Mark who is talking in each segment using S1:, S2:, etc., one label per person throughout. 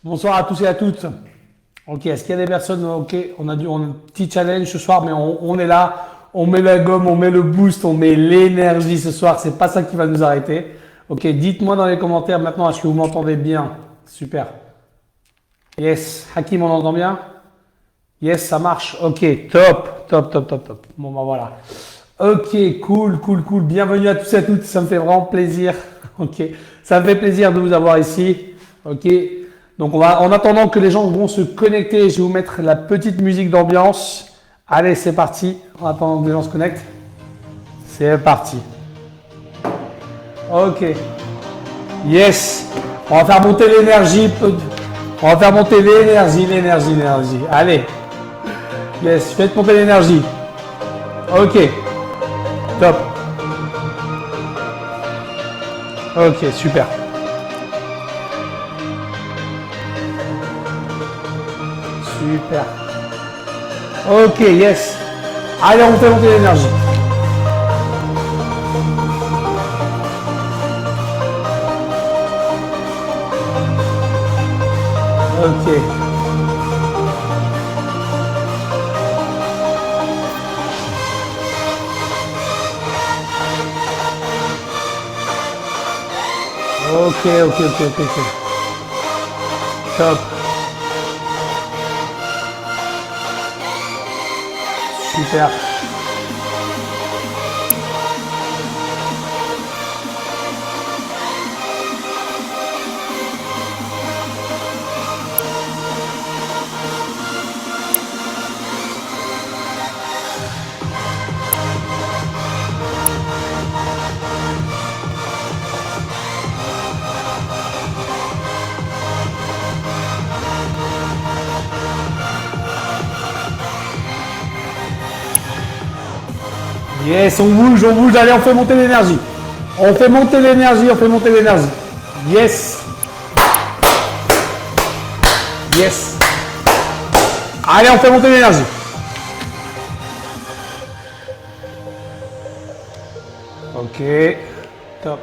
S1: Bonsoir à tous et à toutes. Ok, est-ce qu'il y a des personnes? Ok, on a un petit challenge ce soir, mais on est là. On met la gomme, on met le boost, on met l'énergie ce soir. C'est pas ça qui va nous arrêter. Ok, dites-moi dans les commentaires maintenant, est-ce que vous m'entendez bien? Super. Yes. Hakim, on entend bien? Yes, ça marche. Ok, top, top, top, top, top. Bon, ben voilà. Ok, cool, cool, cool. Bienvenue à tous et à toutes. Ça me fait vraiment plaisir. Ok, ça me fait plaisir de vous avoir ici. Ok. Donc, en attendant que les gens vont se connecter, je vais vous mettre la petite musique d'ambiance. Allez, c'est parti. En attendant que les gens se connectent. C'est parti. Ok. Yes. On va faire monter l'énergie. On va faire monter l'énergie. Allez. Yes, faites monter l'énergie. Ok. Top. Ok, super. Super. Ok, yes. Allez, on fait monter l'énergie. Ok. Ok. Top. Super. Yes, on bouge, allez, on fait monter l'énergie. On fait monter l'énergie. Yes. Yes. Allez, on fait monter l'énergie. Ok, top.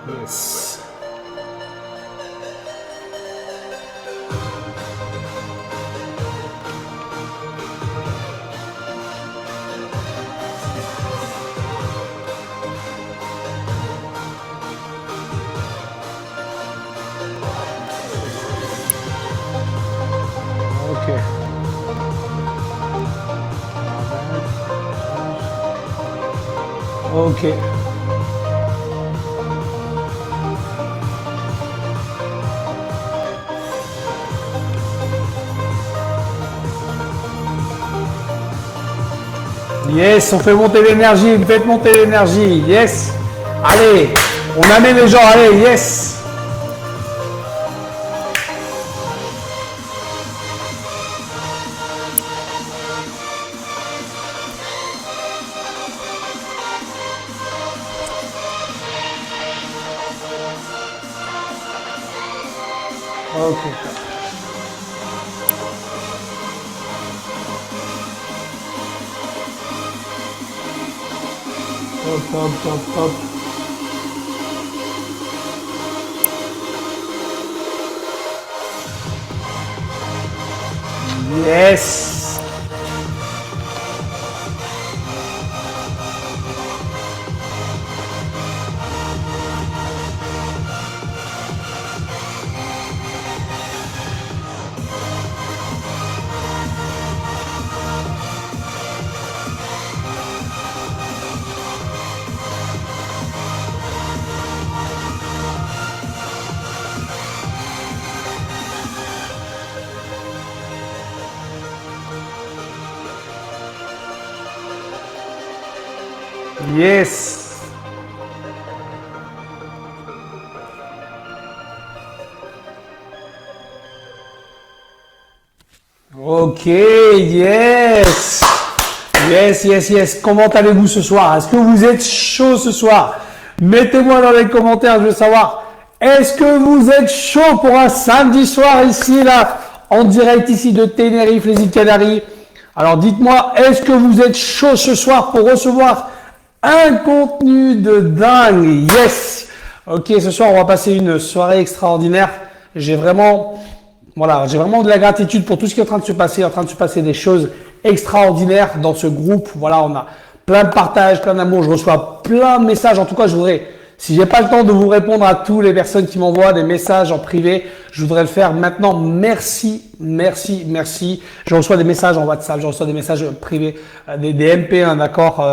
S1: Yes. Ok. Ok. Yes, on fait monter l'énergie, faites monter l'énergie. Yes. Allez, on amène les gens, allez, yes. Ok. Top. Yes. Yes. Ok, yes. Yes. Comment allez-vous ce soir? Est-ce que vous êtes chaud ce soir? Mettez-moi dans les commentaires, je veux savoir. Est-ce que vous êtes chaud pour un samedi soir ici, là, en direct ici de Tenerife, les îles Canaries? Alors dites-moi, est-ce que vous êtes chaud ce soir pour recevoir Un contenu de dingue. Yes. Ok, ce soir, on va passer une soirée extraordinaire. J'ai vraiment de la gratitude pour tout ce qui est en train de se passer, des choses extraordinaires dans ce groupe. Voilà, on a plein de partages, plein d'amour. Je reçois plein de messages. En tout cas, si j'ai pas le temps de vous répondre à toutes les personnes qui m'envoient des messages en privé, je voudrais le faire maintenant. Merci. Je reçois des messages en WhatsApp, je reçois des messages privés, des MP, hein, d'accord,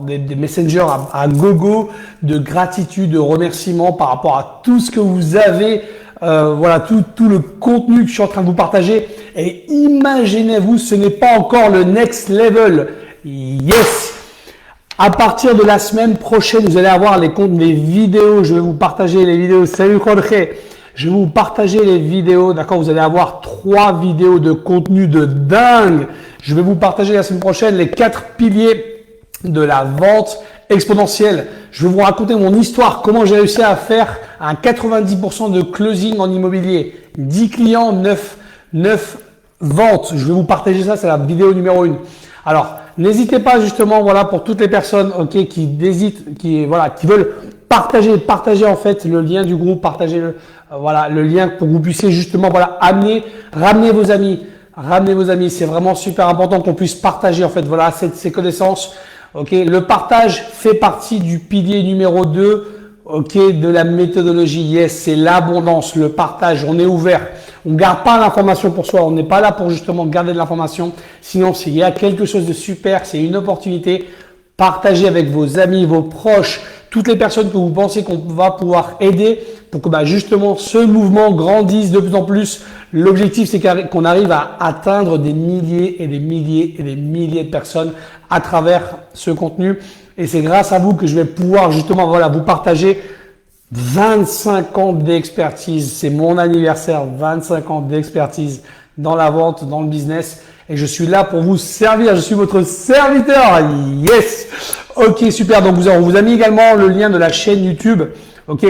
S1: des messengers à gogo, de gratitude, de remerciements par rapport à tout ce que vous avez, voilà, tout le contenu que je suis en train de vous partager. Et imaginez-vous, ce n'est pas encore le next level. Yes! À partir de la semaine prochaine, vous allez avoir les vidéos. Je vais vous partager les vidéos. Salut Jorge. Je vais vous partager les vidéos. D'accord? Vous allez avoir 3 vidéos de contenu de dingue. Je vais vous partager la semaine prochaine les 4 piliers de la vente exponentielle. Je vais vous raconter mon histoire, comment j'ai réussi à faire un 90% de closing en immobilier. 10 clients, 9 ventes. Je vais vous partager ça. C'est la vidéo numéro 1. Alors, n'hésitez pas justement, voilà, pour toutes les personnes, ok, qui hésitent, qui veulent partager en fait le lien du groupe, partager le lien pour que vous puissiez justement, voilà, ramener vos amis. C'est vraiment super important qu'on puisse partager en fait, voilà, ces connaissances. Ok, le partage fait partie du pilier numéro 2. Ok, de la méthodologie. Yes, c'est l'abondance, le partage. On est ouvert. On ne garde pas l'information pour soi. On n'est pas là pour justement garder de l'information. Sinon, s'il y a quelque chose de super, c'est une opportunité. Partagez avec vos amis, vos proches, toutes les personnes que vous pensez qu'on va pouvoir aider pour que justement ce mouvement grandisse de plus en plus. L'objectif, c'est qu'on arrive à atteindre des milliers et des milliers et des milliers de personnes à travers ce contenu. Et c'est grâce à vous que je vais pouvoir justement, voilà, vous partager 25 ans d'expertise. C'est mon anniversaire, 25 ans d'expertise dans la vente, dans le business. Et je suis là pour vous servir. Je suis votre serviteur. Yes! Ok, super. Donc, on vous a mis également le lien de la chaîne YouTube. Ok.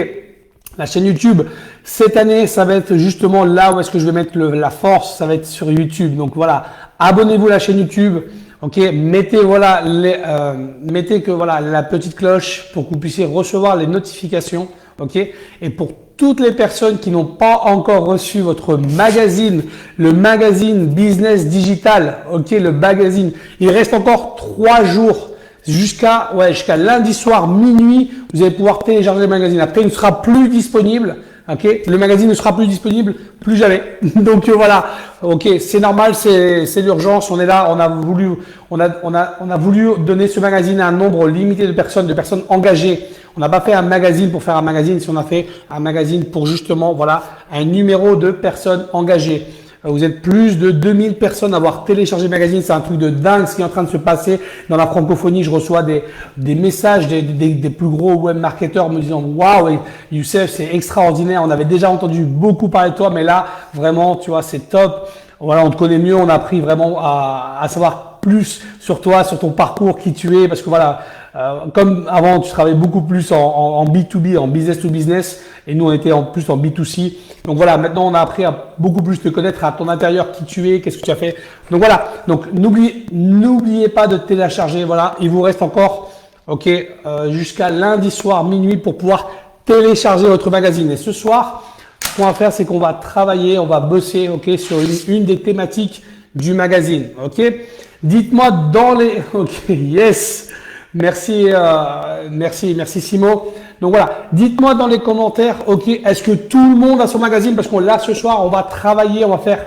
S1: La chaîne YouTube, cette année, ça va être justement là où est-ce que je vais mettre la force. Ça va être sur YouTube. Donc, voilà. Abonnez-vous à la chaîne YouTube. Ok, mettez la petite cloche pour que vous puissiez recevoir les notifications. Ok, et pour toutes les personnes qui n'ont pas encore reçu votre magazine, le magazine Business Digital. Ok, le magazine. Il reste encore 3 jours jusqu'à lundi soir minuit. Vous allez pouvoir télécharger le magazine. Après, il ne sera plus disponible. Ok, le magazine ne sera plus disponible plus jamais. Donc voilà. Ok, c'est normal, c'est l'urgence. On est là. On a voulu donner ce magazine à un nombre limité de personnes engagées. On n'a pas fait un magazine pour faire un magazine. Si on a fait un magazine pour justement, voilà, un numéro de personnes engagées. Vous êtes plus de 2000 personnes à avoir téléchargé le magazine. C'est un truc de dingue ce qui est en train de se passer dans la francophonie. Je reçois des messages des plus gros web marketeurs me disant « Waouh, Youssef, c'est extraordinaire. On avait déjà entendu beaucoup parler de toi, mais là, vraiment, tu vois, c'est top. Voilà, on te connaît mieux. On a appris vraiment à savoir plus sur toi, sur ton parcours, qui tu es. Parce que voilà, comme avant, tu travaillais beaucoup plus en B2B, en business to business. Et nous, on était en plus en B2C. Donc voilà, maintenant, on a appris à beaucoup plus te connaître à ton intérieur, qui tu es, qu'est-ce que tu as fait. Donc voilà, donc n'oubliez pas de télécharger. Voilà, il vous reste encore jusqu'à lundi soir minuit pour pouvoir télécharger votre magazine. Et ce soir, ce qu'on va faire, c'est qu'on va travailler, on va bosser sur une des thématiques du magazine. Ok, dites-moi dans les… Ok, yes. Merci Simo. Donc voilà, dites-moi dans les commentaires, ok, est-ce que tout le monde a son magazine? Parce qu'on là ce soir, on va travailler, on va faire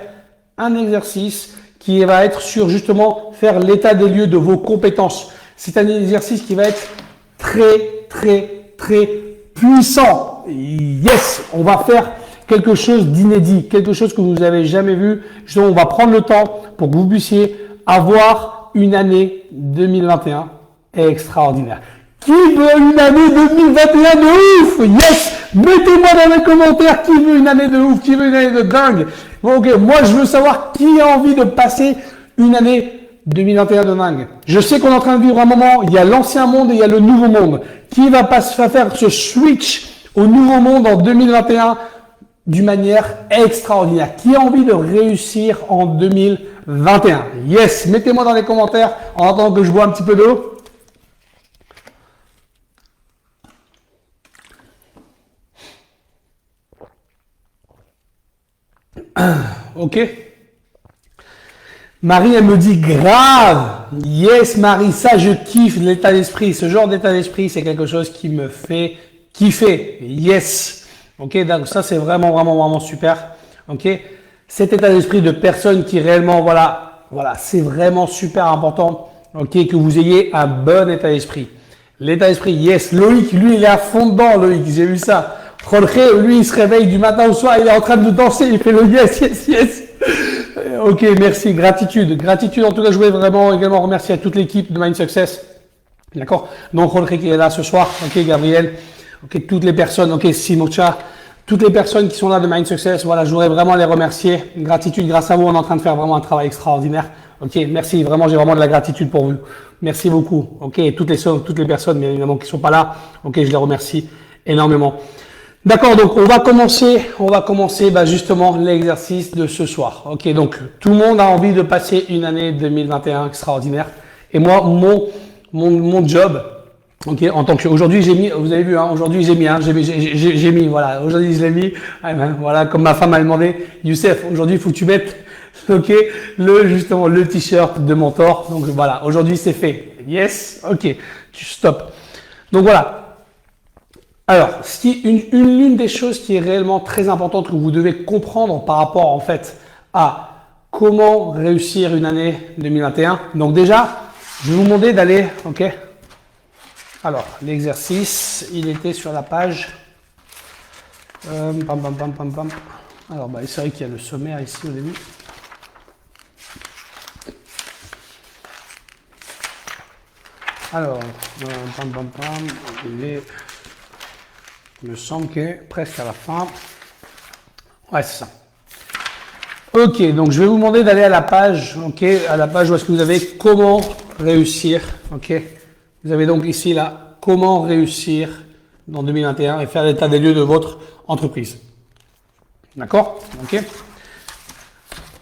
S1: un exercice qui va être sur justement faire l'état des lieux de vos compétences. C'est un exercice qui va être très puissant. Yes, on va faire quelque chose d'inédit, quelque chose que vous n'avez jamais vu. Justement, on va prendre le temps pour que vous puissiez avoir une année 2021 extraordinaire. Qui veut une année 2021 de ouf? Yes! Mettez-moi dans les commentaires qui veut une année de ouf, qui veut une année de dingue. Bon, ok, moi je veux savoir qui a envie de passer une année 2021 de dingue. Je sais qu'on est en train de vivre un moment, il y a l'ancien monde et il y a le nouveau monde. Qui va faire ce switch au nouveau monde en 2021 d'une manière extraordinaire? Qui a envie de réussir en 2021? Yes! Mettez-moi dans les commentaires en attendant que je bois un petit peu d'eau. Ok. Marie, elle me dit grave. Yes, Marie, ça, je kiffe l'état d'esprit. Ce genre d'état d'esprit, c'est quelque chose qui me fait kiffer. Yes. Ok, donc ça, c'est vraiment, vraiment, vraiment super. Ok. Cet état d'esprit de personne qui réellement, voilà, c'est vraiment super important. Ok, que vous ayez un bon état d'esprit. L'état d'esprit, yes. Loïc, lui, il est à fond dedans, Loïc. J'ai vu ça. Jorge, lui, il se réveille du matin au soir, il est en train de danser, il fait le yes, yes, yes. Ok, merci, gratitude. Gratitude, en tout cas, je voulais vraiment également remercier à toute l'équipe de Mind Success. D'accord. Donc, Jorge qui est là ce soir, ok, Gabriel, ok, toutes les personnes, ok, Simocha, toutes les personnes qui sont là de Mind Success, voilà, je voudrais vraiment les remercier. Gratitude, grâce à vous, on est en train de faire vraiment un travail extraordinaire. Ok, merci, vraiment, j'ai vraiment de la gratitude pour vous. Merci beaucoup. Ok, et toutes les personnes, bien évidemment, qui sont pas là, ok, je les remercie énormément. D'accord, donc on va commencer justement l'exercice de ce soir. Ok, donc tout le monde a envie de passer une année 2021 extraordinaire. Et moi, mon job, ok, en tant que aujourd'hui j'ai mis, vous avez vu, hein, aujourd'hui j'ai mis, voilà, aujourd'hui je l'ai mis, voilà, comme ma femme m'a demandé, Youssef, aujourd'hui il faut que tu mettes, ok, justement le t-shirt de mentor. Donc voilà, aujourd'hui c'est fait. Yes, ok, tu stop. Donc voilà. Alors, l'une des choses qui est réellement très importante que vous devez comprendre par rapport en fait à comment réussir une année 2021. Donc déjà, je vais vous demander d'aller, ok. Alors, l'exercice, il était sur la page. Alors, c'est vrai qu'il y a le sommaire ici au début. Alors, il me semble qu'il est presque à la fin. Ouais, c'est ça. Ok, donc je vais vous demander d'aller à la page, ok, à la page où est-ce que vous avez comment réussir, ok. Vous avez donc ici là, comment réussir dans 2021 et faire l'état des lieux de votre entreprise. D'accord? Ok.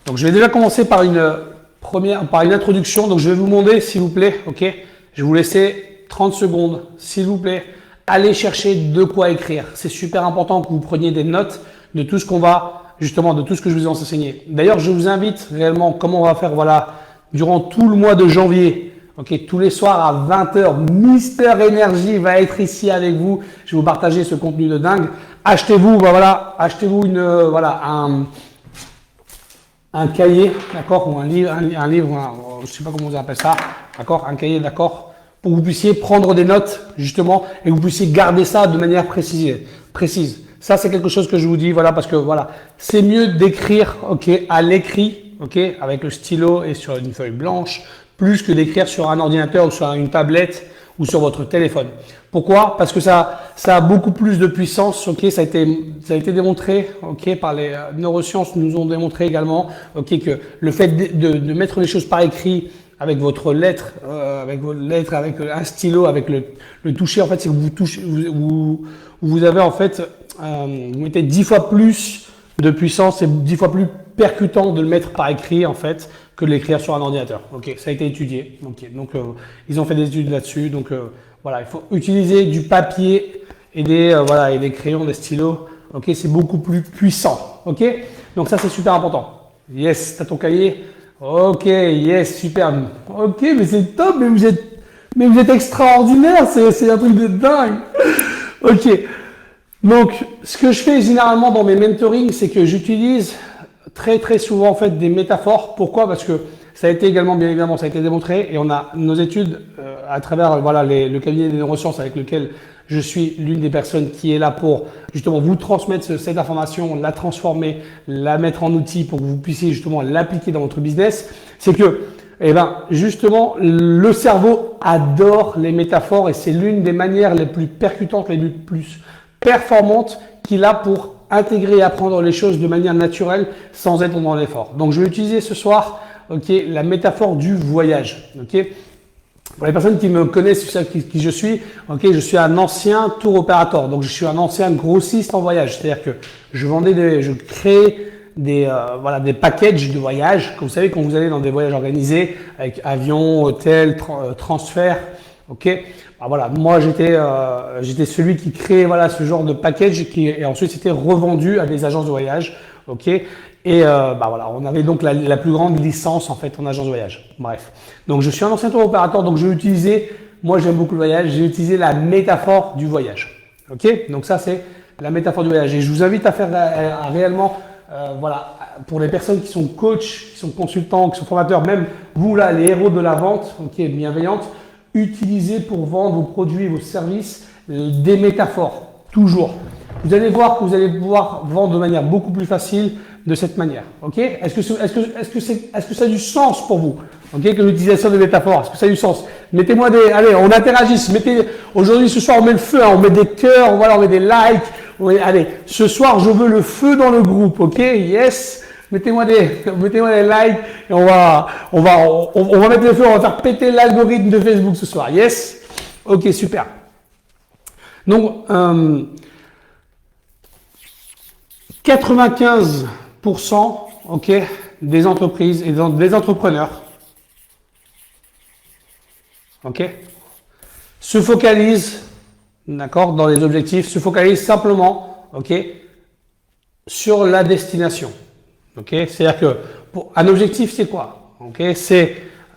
S1: Donc je vais déjà commencer par une introduction. Donc je vais vous demander, s'il vous plaît, ok, je vais vous laisser 30 secondes, s'il vous plaît. Allez chercher de quoi écrire. C'est super important que vous preniez des notes de tout ce qu'on va, justement, de tout ce que je vous ai enseigné. D'ailleurs, je vous invite réellement, comme on va faire, voilà, durant tout le mois de janvier, ok, tous les soirs à 20h, Mister Energy va être ici avec vous. Je vais vous partager ce contenu de dingue. Achetez-vous, achetez-vous un cahier, d'accord, ou un livre, je sais pas comment on appelle ça, d'accord, un cahier, d'accord, pour que vous puissiez prendre des notes, justement, et que vous puissiez garder ça de manière précise. Ça, c'est quelque chose que je vous dis, voilà, parce que, voilà, c'est mieux d'écrire, ok, à l'écrit, ok, avec le stylo et sur une feuille blanche, plus que d'écrire sur un ordinateur ou sur une tablette ou sur votre téléphone. Pourquoi? Parce que ça a beaucoup plus de puissance, ok, ça a été démontré, ok, par les neurosciences nous ont démontré également, ok, que le fait de mettre les choses par écrit, avec votre lettre, avec un stylo, avec le toucher, en fait, c'est que vous touchez, vous avez en fait, vous mettez 10 fois plus de puissance et 10 fois plus percutant de le mettre par écrit, en fait, que de l'écrire sur un ordinateur. Ok, ça a été étudié. Okay, donc, ils ont fait des études là-dessus. Donc, voilà, il faut utiliser du papier et des crayons, des stylos. Ok, c'est beaucoup plus puissant. Ok, donc ça, c'est super important. Yes, t'as ton cahier. Ok, yes, super. Ok, mais c'est top, mais vous êtes extraordinaire, c'est un truc de dingue. Ok, donc ce que je fais généralement dans mes mentorings, c'est que j'utilise très très souvent en fait des métaphores. Pourquoi? Parce que ça a été également, bien évidemment, ça a été démontré et on a nos études à travers le cabinet des neurosciences avec lequel je suis l'une des personnes qui est là pour justement vous transmettre cette information, la transformer, la mettre en outil pour que vous puissiez justement l'appliquer dans votre business. C'est que, justement, le cerveau adore les métaphores et c'est l'une des manières les plus percutantes, les plus performantes qu'il a pour intégrer et apprendre les choses de manière naturelle sans être dans l'effort. Donc, je vais utiliser ce soir, ok, la métaphore du voyage, ok. Pour les personnes qui me connaissent, qui je suis, ok, je suis un ancien tour opérateur, donc je suis un ancien grossiste en voyage, c'est-à-dire que je crée des packages de voyage. Comme vous savez, quand vous allez dans des voyages organisés avec avion, hôtel, transfert, ok. Voilà, moi j'étais celui qui créait ce genre de package et ensuite c'était revendu à des agences de voyage, ok. Et bah voilà, on avait donc la plus grande licence en fait en agence de voyage. Bref. Donc je suis un ancien tour opérateur, donc je vais utiliser, moi j'aime beaucoup le voyage, j'ai utilisé la métaphore du voyage. Ok? Donc ça c'est la métaphore du voyage. Et je vous invite à faire réellement, voilà, pour les personnes qui sont coachs, qui sont consultants, qui sont formateurs, même vous là, les héros de la vente, ok, bienveillante, utilisez pour vendre vos produits et vos services des métaphores, toujours. Vous allez voir que vous allez pouvoir vendre de manière beaucoup plus facile de cette manière. Ok? Est-ce que ça a du sens pour vous? Ok? Que l'utilisation de métaphores, est-ce que ça a du sens? Mettez-moi des, allez, on interagisse. Aujourd'hui, ce soir, on met le feu, hein, on met des cœurs, voilà, on met des likes. Allez, ce soir, je veux le feu dans le groupe. Ok? Yes. Mettez-moi des likes et on va mettre le feu, on va faire péter l'algorithme de Facebook ce soir. Yes? Ok, super. Donc, 95% ok, des entreprises et des entrepreneurs ok, se focalisent, d'accord, dans les objectifs, se focalisent simplement ok, sur la destination. Ok, c'est-à-dire que un objectif, c'est quoi? Ok,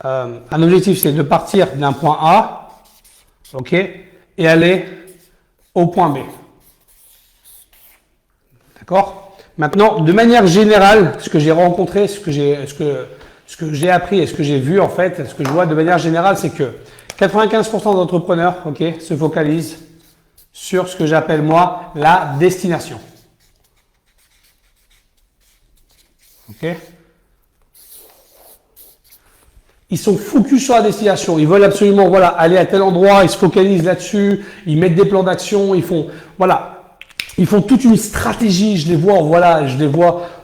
S1: un objectif, c'est de partir d'un point A ok, et aller au point B. D'accord? Maintenant, de manière générale, ce que j'ai rencontré, ce que j'ai appris et ce que j'ai vu en fait, ce que je vois de manière générale, c'est que 95% d'entrepreneurs ok, se focalisent sur ce que j'appelle moi la destination. Ok? Ils sont focus sur la destination. Ils veulent absolument voilà, aller à tel endroit, ils se focalisent là-dessus, ils mettent des plans d'action, ils font voilà. Ils font toute une stratégie, je les vois,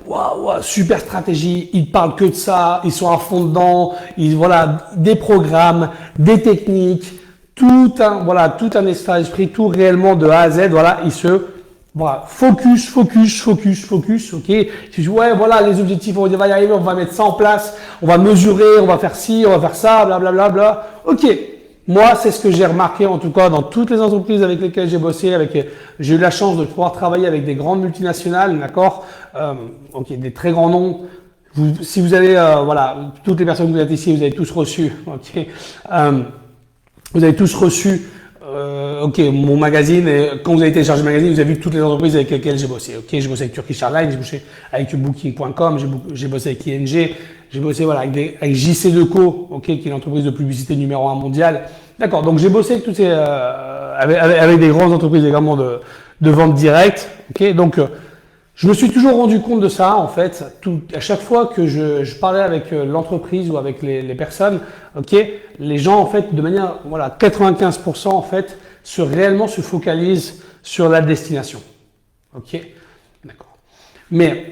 S1: waouh, super stratégie, ils parlent que de ça, ils sont à fond dedans, voilà, des programmes, des techniques, tout un état d'esprit, tout réellement de A à Z, voilà, ils se, voilà, focus, ok. Tu dis, ouais, voilà, les objectifs, on va y arriver, on va mettre ça en place, on va mesurer, on va faire ci, on va faire ça, blablabla, ok. Moi, c'est ce que j'ai remarqué, en tout cas, dans toutes les entreprises avec lesquelles j'ai bossé, j'ai eu la chance de pouvoir travailler avec des grandes multinationales, d'accord, ok, des très grands noms. Si vous avez, voilà, toutes les personnes que vous êtes ici, vous avez tous reçu, ok, vous avez tous reçu, ok, mon magazine. Et quand vous avez téléchargé le magazine, vous avez vu toutes les entreprises avec lesquelles j'ai bossé. Ok, j'ai bossé avec Turkish Airlines, j'ai bossé avec Booking.com, j'ai bossé avec ING. J'ai bossé voilà, avec JC2Co, ok, qui est l'entreprise de publicité numéro 1 mondiale. D'accord, donc j'ai bossé avec toutes ces, avec des grandes entreprises également de vente directe. Ok, donc je me suis toujours rendu compte de ça en fait. À chaque fois que je parlais avec l'entreprise ou avec les personnes, ok, les gens en fait de manière voilà 95% en fait réellement se focalisent sur la destination. Ok, d'accord. Mais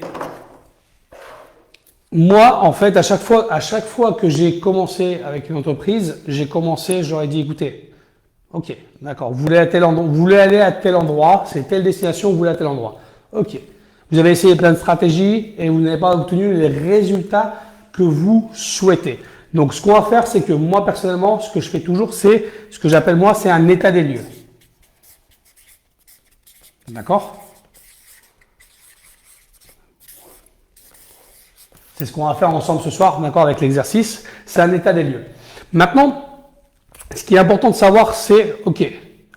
S1: moi, en fait, à chaque fois que j'ai commencé avec une entreprise, j'aurais dit, écoutez, ok, d'accord, vous voulez aller à tel endroit, c'est telle destination, vous voulez à tel endroit. Ok, vous avez essayé plein de stratégies et vous n'avez pas obtenu les résultats que vous souhaitez. Donc, ce qu'on va faire, c'est que moi, personnellement, ce que je fais toujours, c'est ce que j'appelle moi, c'est un état des lieux. D'accord ? C'est ce qu'on va faire ensemble ce soir, d'accord, avec l'exercice. C'est un état des lieux. Maintenant, ce qui est important de savoir, c'est, ok,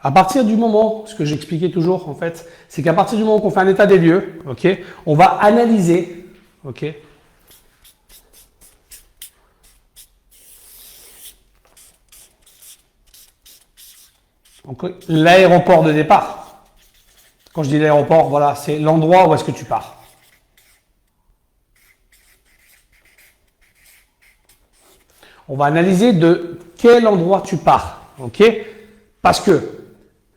S1: à partir du moment, ce que j'expliquais toujours, en fait, c'est qu'à partir du moment qu'on fait un état des lieux, ok, on va analyser, ok, l'aéroport de départ. Quand je dis l'aéroport, voilà, c'est l'endroit où est-ce que tu pars. On va analyser de quel endroit tu pars, ok? Parce que,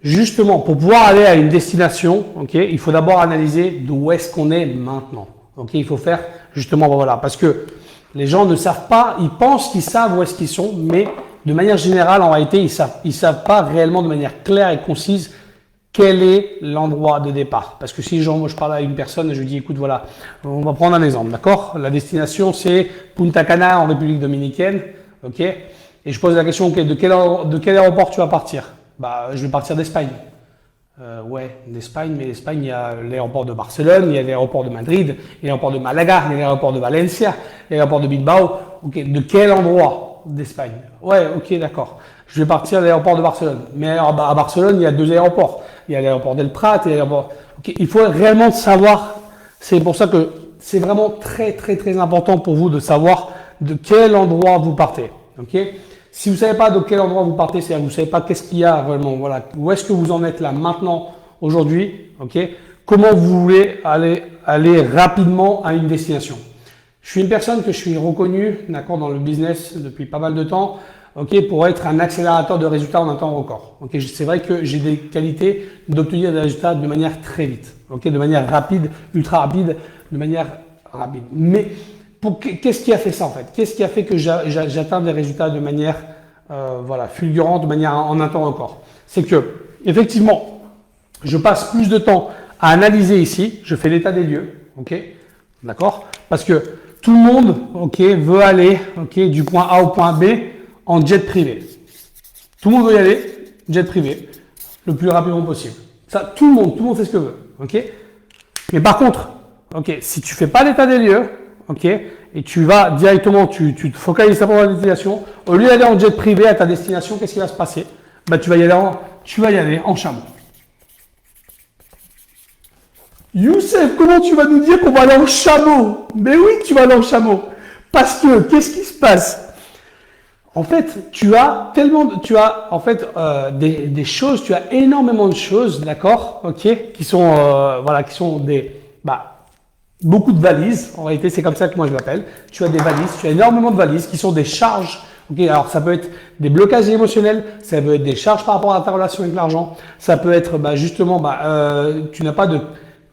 S1: justement, pour pouvoir aller à une destination, ok, il faut d'abord analyser d'où est-ce qu'on est maintenant, ok? Il faut faire, justement, voilà, parce que les gens ne savent pas, ils pensent qu'ils savent où est-ce qu'ils sont, mais de manière générale, en réalité, ils savent pas réellement de manière claire et concise quel est l'endroit de départ. Parce que si je parle à une personne et je lui dis, écoute, voilà, on va prendre un exemple, d'accord? La destination, c'est Punta Cana en République Dominicaine. Ok, et je pose la question, okay, de quel aéroport tu vas partir? Bah, je vais partir d'Espagne. Ouais, d'Espagne, mais l'Espagne, il y a l'aéroport de Barcelone, il y a l'aéroport de Madrid, il y a l'aéroport de Malaga, il y a l'aéroport de Valencia, il y a l'aéroport de Bilbao. Ok, de quel endroit d'Espagne? Ouais, ok, d'accord. Je vais partir à l'aéroport de Barcelone. Mais à Barcelone, il y a deux aéroports. Il y a l'aéroport d'El Prat et l'aéroport. Ok, il faut réellement savoir. C'est pour ça que c'est vraiment très, très, très important pour vous de savoir de quel endroit vous partez. Ok? Si vous ne savez pas de quel endroit vous partez, c'est-à-dire que vous ne savez pas qu'est-ce qu'il y a vraiment, voilà, où est-ce que vous en êtes là maintenant, aujourd'hui, ok? Comment vous voulez aller rapidement à une destination. Je suis une personne que je suis reconnue, d'accord, dans le business depuis pas mal de temps, ok, pour être un accélérateur de résultats en un temps record. Ok, c'est vrai que j'ai des qualités d'obtenir des résultats de manière très vite, ok, de manière rapide, ultra rapide, de manière rapide. Mais qu'est-ce qui a fait ça en fait? Qu'est-ce qui a fait que j'atteins des résultats de manière voilà, fulgurante, de manière en un temps record? C'est que, effectivement, je passe plus de temps à analyser ici, je fais l'état des lieux, ok? D'accord? Parce que tout le monde, ok, veut aller, ok, du point A au point B en jet privé. Tout le monde veut y aller, jet privé, le plus rapidement possible. Ça, tout le monde fait ce que veut, ok? Mais par contre, ok, si tu fais pas l'état des lieux, ok, et tu vas directement, tu te focalises sur la destination, au lieu d'aller en jet privé à ta destination, qu'est-ce qui va se passer? Bah, tu vas y aller en chameau. Youssef, comment tu vas nous dire qu'on va aller en chameau? Mais oui, tu vas aller en chameau. Parce que, qu'est-ce qui se passe? En fait, tu as des choses, tu as énormément de choses, d'accord, ok, qui sont, voilà, qui sont beaucoup de valises. En réalité, c'est comme ça que moi je l'appelle. Tu as des valises, tu as énormément de valises qui sont des charges. Ok, alors ça peut être des blocages émotionnels, ça peut être des charges par rapport à ta relation avec l'argent, ça peut être tu n'as pas de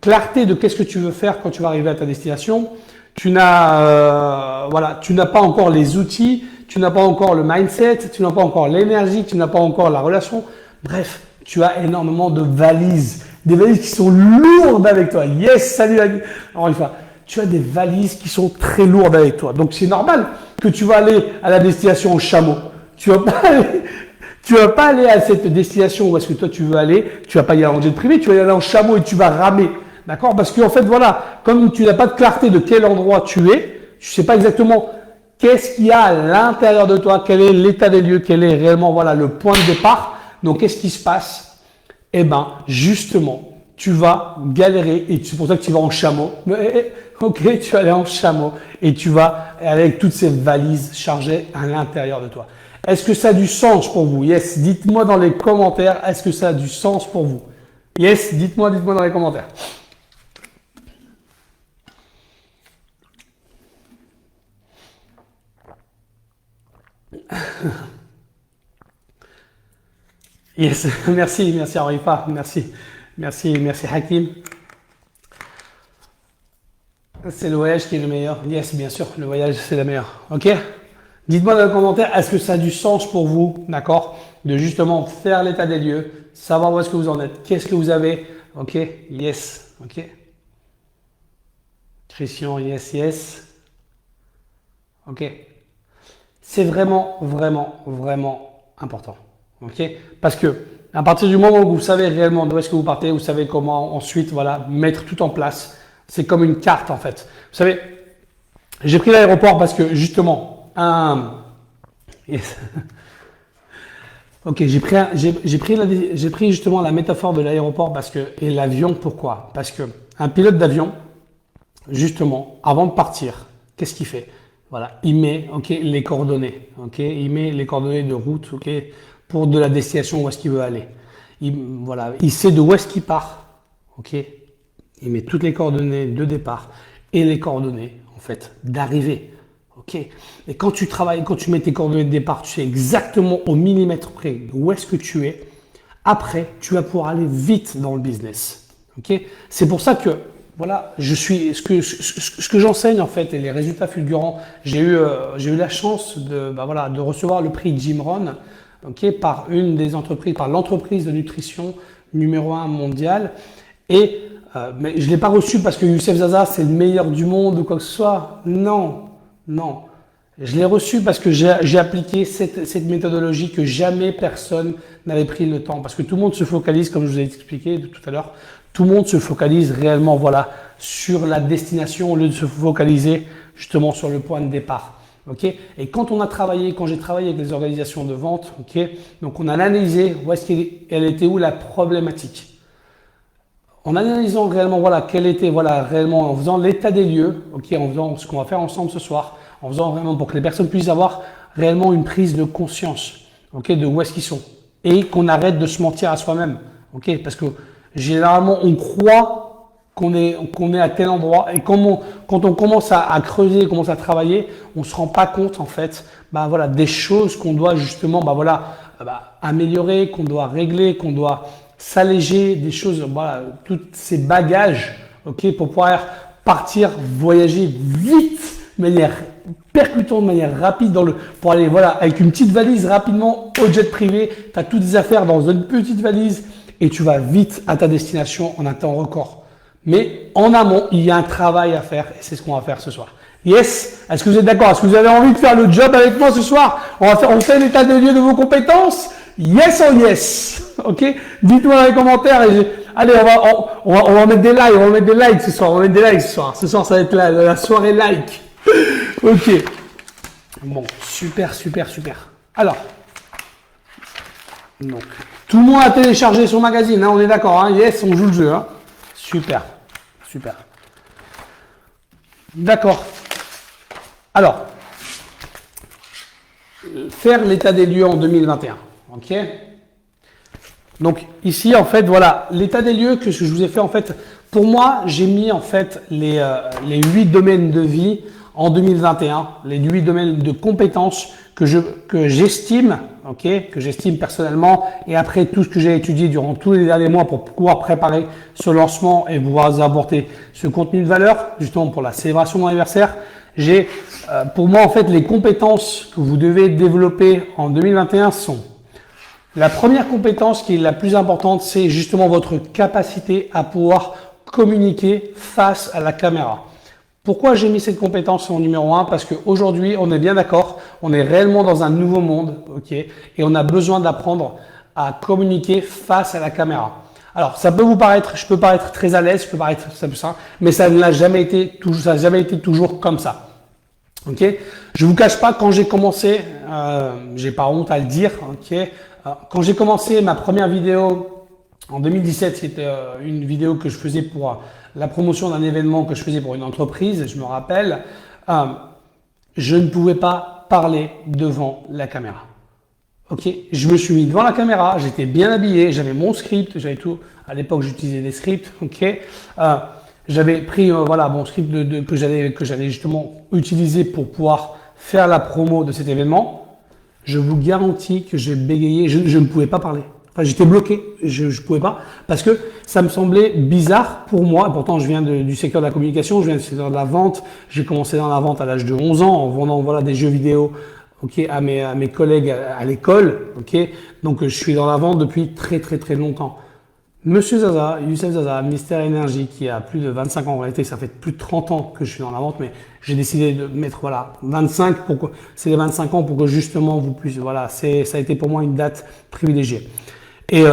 S1: clarté de qu'est-ce que tu veux faire quand tu vas arriver à ta destination. Tu n'as pas encore les outils, tu n'as pas encore le mindset, tu n'as pas encore l'énergie, tu n'as pas encore la relation. Bref, tu as énormément de valises, des valises qui sont lourdes avec toi. Yes, salut. Encore une fois, tu as des valises qui sont très lourdes avec toi. Donc c'est normal que tu vas aller à la destination au chameau. Tu vas pas aller à cette destination où est-ce que toi tu veux aller. Tu vas pas y aller en jet privé, tu vas y aller en chameau et tu vas ramer. D'accord? Parce qu'en fait, voilà, comme tu n'as pas de clarté de quel endroit tu es, tu sais pas exactement qu'est-ce qu'il y a à l'intérieur de toi, quel est l'état des lieux, quel est réellement, voilà, le point de départ. Donc, qu'est-ce qui se passe? Eh ben, justement, tu vas galérer et c'est pour ça que tu vas en chameau. Ok, tu vas aller en chameau et tu vas aller avec toutes ces valises chargées à l'intérieur de toi. Est-ce que ça a du sens pour vous? Yes, dites-moi dans les commentaires, est-ce que ça a du sens pour vous? Yes, dites-moi dans les commentaires. Yes, merci Arifa, merci Hakim. C'est le voyage qui est le meilleur. Yes, bien sûr, le voyage c'est le meilleur. Ok? Dites-moi dans les commentaires, est-ce que ça a du sens pour vous, d'accord? De justement faire l'état des lieux, savoir où est-ce que vous en êtes, qu'est-ce que vous avez. Ok? Yes, ok? Christian, yes. Ok? C'est vraiment, vraiment, vraiment important. Ok? Parce que à partir du moment où vous savez réellement d'où est-ce que vous partez, vous savez comment ensuite, voilà, mettre tout en place. C'est comme une carte en fait. Vous savez, j'ai pris l'aéroport parce que justement, yes. Ok, j'ai pris justement la métaphore de l'aéroport parce que et l'avion. Pourquoi? Parce que un pilote d'avion, justement, avant de partir, qu'est-ce qu'il fait? Voilà, il met les coordonnées, il met les coordonnées de route, pour de la destination où est-ce qu'il veut aller. Il sait de où est-ce qu'il part, il met toutes les coordonnées de départ et les coordonnées en fait d'arrivée, Et quand tu travailles, quand tu mets tes coordonnées de départ, tu sais exactement au millimètre près où est-ce que tu es. Après, tu vas pouvoir aller vite dans le business, C'est pour ça que voilà, ce que j'enseigne en fait et les résultats fulgurants. J'ai eu la chance de recevoir le prix Jim Rohn, par une des entreprises, par l'entreprise de nutrition numéro 1 mondiale. Mais je l'ai pas reçu parce que Youssef Zaza c'est le meilleur du monde ou quoi que ce soit. Non. Je l'ai reçu parce que j'ai appliqué cette méthodologie que jamais personne n'avait pris le temps. Parce que tout le monde se focalise, comme je vous ai expliqué tout à l'heure, tout le monde se focalise réellement voilà, sur la destination au lieu de se focaliser justement sur le point de départ. Okay. Et quand j'ai travaillé avec les organisations de vente, okay, donc on a analysé elle était où la problématique. En analysant réellement voilà, quelle était réellement, en faisant l'état des lieux, okay, en faisant ce qu'on va faire ensemble ce soir, en faisant vraiment pour que les personnes puissent avoir réellement une prise de conscience okay, de où est-ce qu'ils sont et qu'on arrête de se mentir à soi-même. Okay, parce que généralement, on croit qu'on est à tel endroit et quand on commence à creuser, commence à travailler, on ne se rend pas compte en fait voilà, des choses qu'on doit justement améliorer, qu'on doit régler, qu'on doit s'alléger, des choses, voilà, tous ces bagages okay, pour pouvoir partir, voyager vite, de manière percutante, de manière rapide pour aller voilà, avec une petite valise rapidement au jet privé. Tu as toutes tes affaires dans une petite valise et tu vas vite à ta destination en un temps record. Mais en amont, il y a un travail à faire et c'est ce qu'on va faire ce soir. Yes? Est-ce que vous êtes d'accord? Est-ce que vous avez envie de faire le job avec moi ce soir? On fait l'état des lieux de vos compétences? Yes or yes? Ok? Dites-moi dans les commentaires. Allez, on va mettre des likes. On va mettre des likes ce soir. On va mettre des likes ce soir. Ce soir, ça va être la soirée like. Ok. Bon, super. Alors, donc, tout le monde a téléchargé son magazine. Hein, on est d'accord? Hein? Yes, on joue le jeu. Hein? Super. D'accord. Alors, faire l'état des lieux en 2021. Ok. Donc ici, en fait, voilà, l'état des lieux que je vous ai fait, en fait, pour moi, j'ai mis en fait les 8 domaines de vie en 2021, les 8 domaines de compétences que j'estime, ok, que j'estime personnellement, et après tout ce que j'ai étudié durant tous les derniers mois pour pouvoir préparer ce lancement et pouvoir apporter ce contenu de valeur, justement pour la célébration de mon anniversaire, j'ai, pour moi, en fait, les compétences que vous devez développer en 2021 sont la première compétence qui est la plus importante, c'est justement votre capacité à pouvoir communiquer face à la caméra. Pourquoi j'ai mis cette compétence en numéro 1? Parce qu'aujourd'hui, on est bien d'accord, on est réellement dans un nouveau monde, ok, et on a besoin d'apprendre à communiquer face à la caméra. Alors, ça peut vous paraître, je peux paraître très à l'aise, je peux paraître simple, mais ça n'a jamais été toujours comme ça. Ok, je vous cache pas, quand j'ai commencé, j'ai pas honte à le dire, ok. Quand j'ai commencé ma première vidéo en 2017, c'était une vidéo que je faisais pour la promotion d'un événement que je faisais pour une entreprise, je me rappelle, je ne pouvais pas parler devant la caméra. Ok, je me suis mis devant la caméra, j'étais bien habillé, j'avais mon script, j'avais tout. À l'époque, j'utilisais des scripts. Ok, j'avais pris mon script que j'allais justement utiliser pour pouvoir faire la promo de cet événement. Je vous garantis que j'ai bégayé, je ne pouvais pas parler. Enfin, j'étais bloqué, je ne pouvais pas, parce que ça me semblait bizarre pour moi. Pourtant, je viens du secteur de la communication, je viens du secteur de la vente. J'ai commencé dans la vente à l'âge de 11 ans en vendant des jeux vidéo à mes collègues à l'école. Donc, je suis dans la vente depuis très longtemps. Monsieur Zaza, Youssef Zaza, Mystère Énergie, qui a plus de 25 ans, en réalité, ça fait plus de 30 ans que je suis dans la vente, mais j'ai décidé de mettre, 25 c'est les 25 ans pour que justement vous puissiez, ça a été pour moi une date privilégiée. Et,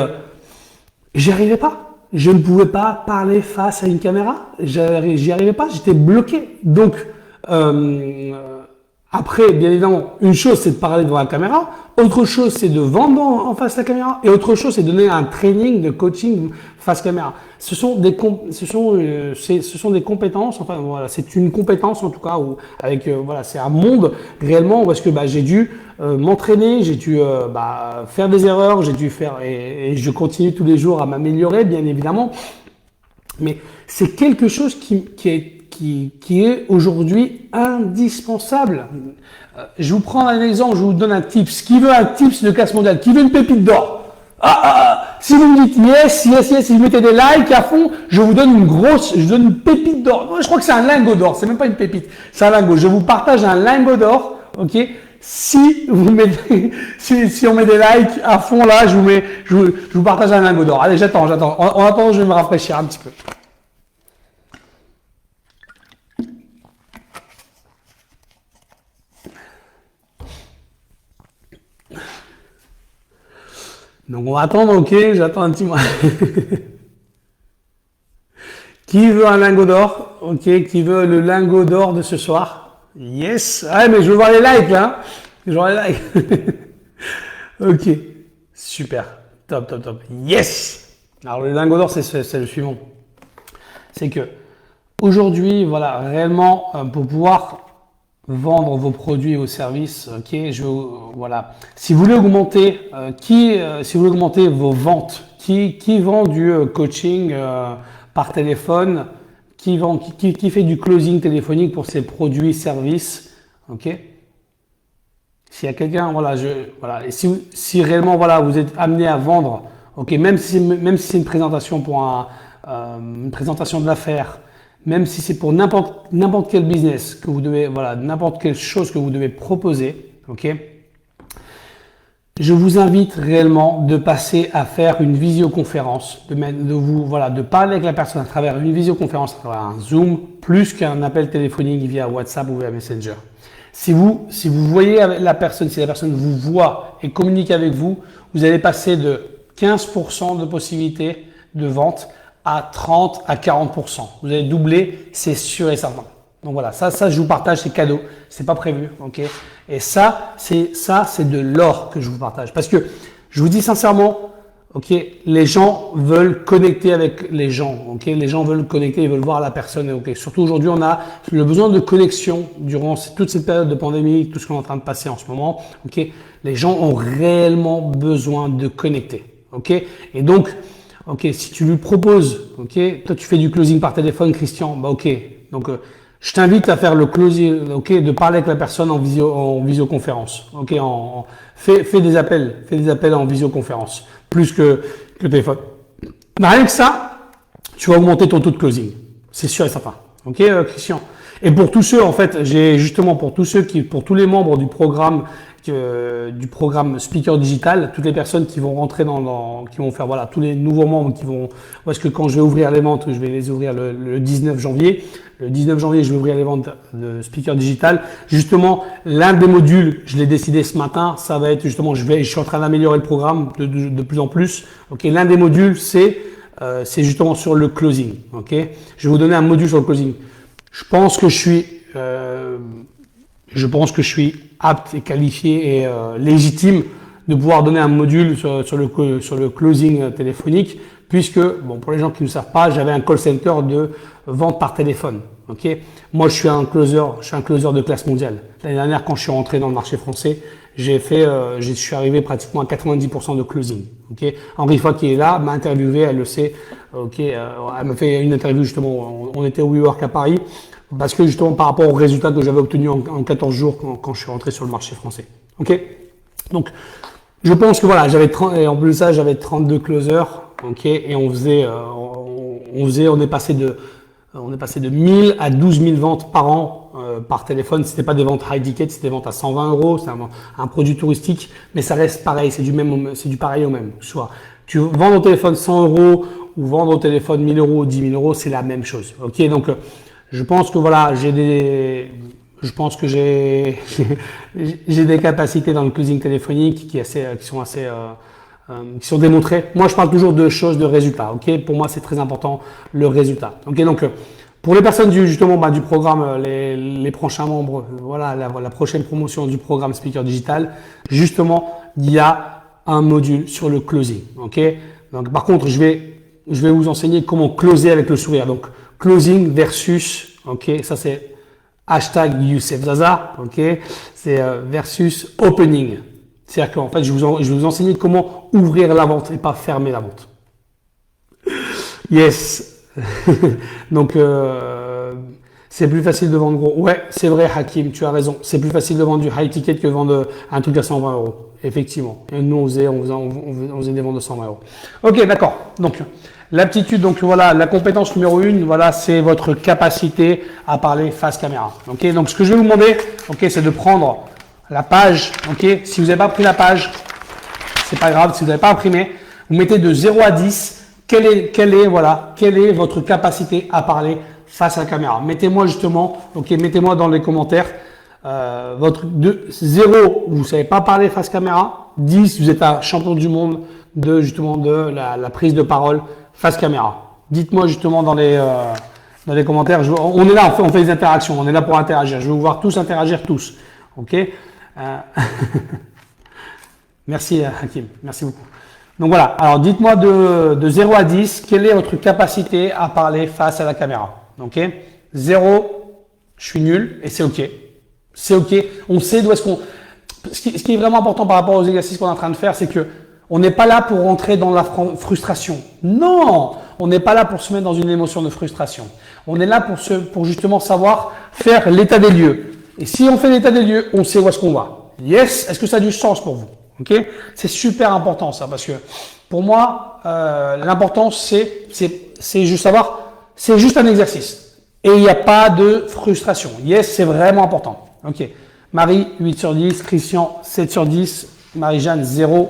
S1: j'y arrivais pas. Je ne pouvais pas parler face à une caméra. J'y arrivais pas. J'étais bloqué. Donc, après, bien évidemment, une chose, c'est de parler devant la caméra. Autre chose, c'est de vendre en face de la caméra. Et autre chose, c'est de donner un training de coaching face caméra. Ce sont des compétences. Enfin, voilà, c'est une compétence en tout cas c'est un monde réellement où est-ce que j'ai dû m'entraîner, j'ai dû faire des erreurs, j'ai dû faire et je continue tous les jours à m'améliorer, bien évidemment. Mais c'est quelque chose qui est aujourd'hui indispensable. Je vous prends un exemple, je vous donne un tips. Qui veut un tips de classe mondiale? Qui veut une pépite d'or? Si vous me dites yes, si vous mettez des likes à fond, je vous donne une pépite d'or. Je crois que c'est un lingot d'or, c'est même pas une pépite, c'est un lingot. Je vous partage un lingot d'or, ok? Si vous mettez, si on met des likes à fond là, je vous partage un lingot d'or. Allez, j'attends. En attendant, je vais me rafraîchir un petit peu. Donc on va attendre, ok, j'attends un petit moment. Qui veut un lingot d'or? Ok, qui veut le lingot d'or de ce soir? Yes. Ah, mais je veux voir les likes là. Je veux voir les likes. Ok, super. Top, top, top. Yes. Alors le lingot d'or, c'est le suivant. C'est que aujourd'hui, voilà, réellement, pour pouvoir vendre vos produits et vos services, ok, voilà. Si vous voulez augmenter, si vous voulez augmenter vos ventes, qui vend du coaching par téléphone, qui fait du closing téléphonique pour ses produits et services, ok. S'il y a quelqu'un, voilà, voilà, et si réellement, voilà, vous êtes amené à vendre, ok, même si c'est une présentation pour une présentation de l'affaire, même si c'est pour n'importe quel business que vous devez, voilà, n'importe quelle chose que vous devez proposer, ok. Je vous invite réellement de passer à faire une visioconférence, de parler avec la personne à travers une visioconférence, à travers un Zoom, plus qu'un appel téléphonique via WhatsApp ou via Messenger. Si vous voyez la personne, si la personne vous voit et communique avec vous, vous allez passer de 15% de possibilités de vente à 30 à 40%. Vous allez doubler, c'est sûr et certain. Donc voilà, ça je vous partage, c'est cadeau, c'est pas prévu, ok. Et ça c'est de l'or que je vous partage, parce que je vous dis sincèrement, ok, les gens veulent connecter avec les gens, ok, les gens veulent connecter, ils veulent voir la personne, ok. Surtout aujourd'hui, on a le besoin de connexion durant toute cette période de pandémie, tout ce qu'on est en train de passer en ce moment, ok. Les gens ont réellement besoin de connecter, ok. Et donc, ok, si tu lui proposes, ok, toi tu fais du closing par téléphone, Christian, bah ok, donc je t'invite à faire le closing, ok, de parler avec la personne en visioconférence, ok, fais des appels en visioconférence, plus que téléphone. Mais rien que ça, tu vas augmenter ton taux de closing, c'est sûr et certain, ok, Christian. Et pour tous ceux, en fait, j'ai justement pour tous les membres du programme Speaker Digital, toutes les personnes qui vont rentrer qui vont faire, voilà, tous les nouveaux membres parce que quand je vais ouvrir les ventes, je vais les ouvrir le 19 janvier. Le 19 janvier, je vais ouvrir les ventes de Speaker Digital. Justement, l'un des modules, je l'ai décidé ce matin, ça va être justement, je suis en train d'améliorer le programme de plus en plus. Ok, l'un des modules, c'est justement sur le closing. Ok, je vais vous donner un module sur le closing. Je pense que je suis apte et qualifié et légitime de pouvoir donner un module sur le closing téléphonique, puisque, bon, pour les gens qui ne savent pas, j'avais un call center de vente par téléphone. Ok, moi je suis un closer de classe mondiale. L'année dernière, quand je suis rentré dans le marché français, je suis arrivé pratiquement à 90% de closing. Ok, Henri Foy qui est là m'a interviewé, elle le sait. Ok, elle m'a fait une interview justement. On était au WeWork à Paris. Parce que justement par rapport aux résultats que j'avais obtenus en 14 jours quand je suis rentré sur le marché français. Ok, donc je pense que voilà, et en plus de ça, j'avais 32 closers. Ok, et on est passé de 1000 à 12 000 ventes par an par téléphone. C'était pas des ventes high ticket, c'était des ventes à 120 euros. C'est un produit touristique, mais ça reste pareil. C'est du pareil au même. Soit tu vends au téléphone 100 euros ou vendre au téléphone 1000 euros ou 10 000 euros, c'est la même chose. Ok, donc je pense que voilà, j'ai des capacités dans le closing téléphonique qui sont démontrées. Moi, je parle toujours de choses, de résultats. Ok, pour moi, c'est très important le résultat. Ok, donc pour les personnes du programme, les prochains membres, voilà, la prochaine promotion du programme Speaker Digital, justement, il y a un module sur le closing. Ok, donc par contre, je vais vous enseigner comment closer avec le sourire. Donc closing versus, ok, ça c'est hashtag Youssef Zaza, ok, c'est versus opening. C'est-à-dire qu'en fait, je vais vous enseigner comment ouvrir la vente et pas fermer la vente. Yes. Donc, c'est plus facile de vendre gros. Ouais, c'est vrai, Hakim, tu as raison. C'est plus facile de vendre du high ticket que de vendre un truc à 120 euros. Effectivement. Et nous, on faisait des ventes de 120 euros. Ok, d'accord. Donc, l'aptitude, donc voilà, la compétence numéro 1, voilà, c'est votre capacité à parler face caméra. Ok, donc ce que je vais vous demander, ok, c'est de prendre la page. Ok, si vous n'avez pas pris la page, c'est pas grave. Si vous n'avez pas imprimé, vous mettez de 0 à 10. Quelle est votre capacité à parler face à la caméra? Mettez-moi justement, ok, mettez-moi dans les commentaires de 0, vous ne savez pas parler face caméra. 10, vous êtes un champion du monde de justement de la prise de parole face caméra. Dites-moi justement dans les commentaires. On est là, on fait des interactions, on est là pour interagir. Je veux vous voir tous interagir tous. Ok. Merci Hakim, merci beaucoup. Donc voilà, alors dites-moi de 0 à 10, quelle est votre capacité à parler face à la caméra? Ok. 0, je suis nul et c'est ok. C'est ok, on sait d'où est-ce qu'on... Ce qui est vraiment important par rapport aux exercices qu'on est en train de faire, c'est que on n'est pas là pour rentrer dans la frustration. Non, on n'est pas là pour se mettre dans une émotion de frustration. On est là pour justement savoir faire l'état des lieux. Et si on fait l'état des lieux, on sait où est-ce qu'on va. Yes, est-ce que ça a du sens pour vous? Ok, c'est super important ça, parce que pour moi, l'important c'est juste savoir, c'est juste un exercice. Et il n'y a pas de frustration. Yes, c'est vraiment important. Ok. Marie, 8 sur 10. Christian, 7 sur 10. Marie-Jeanne, 0.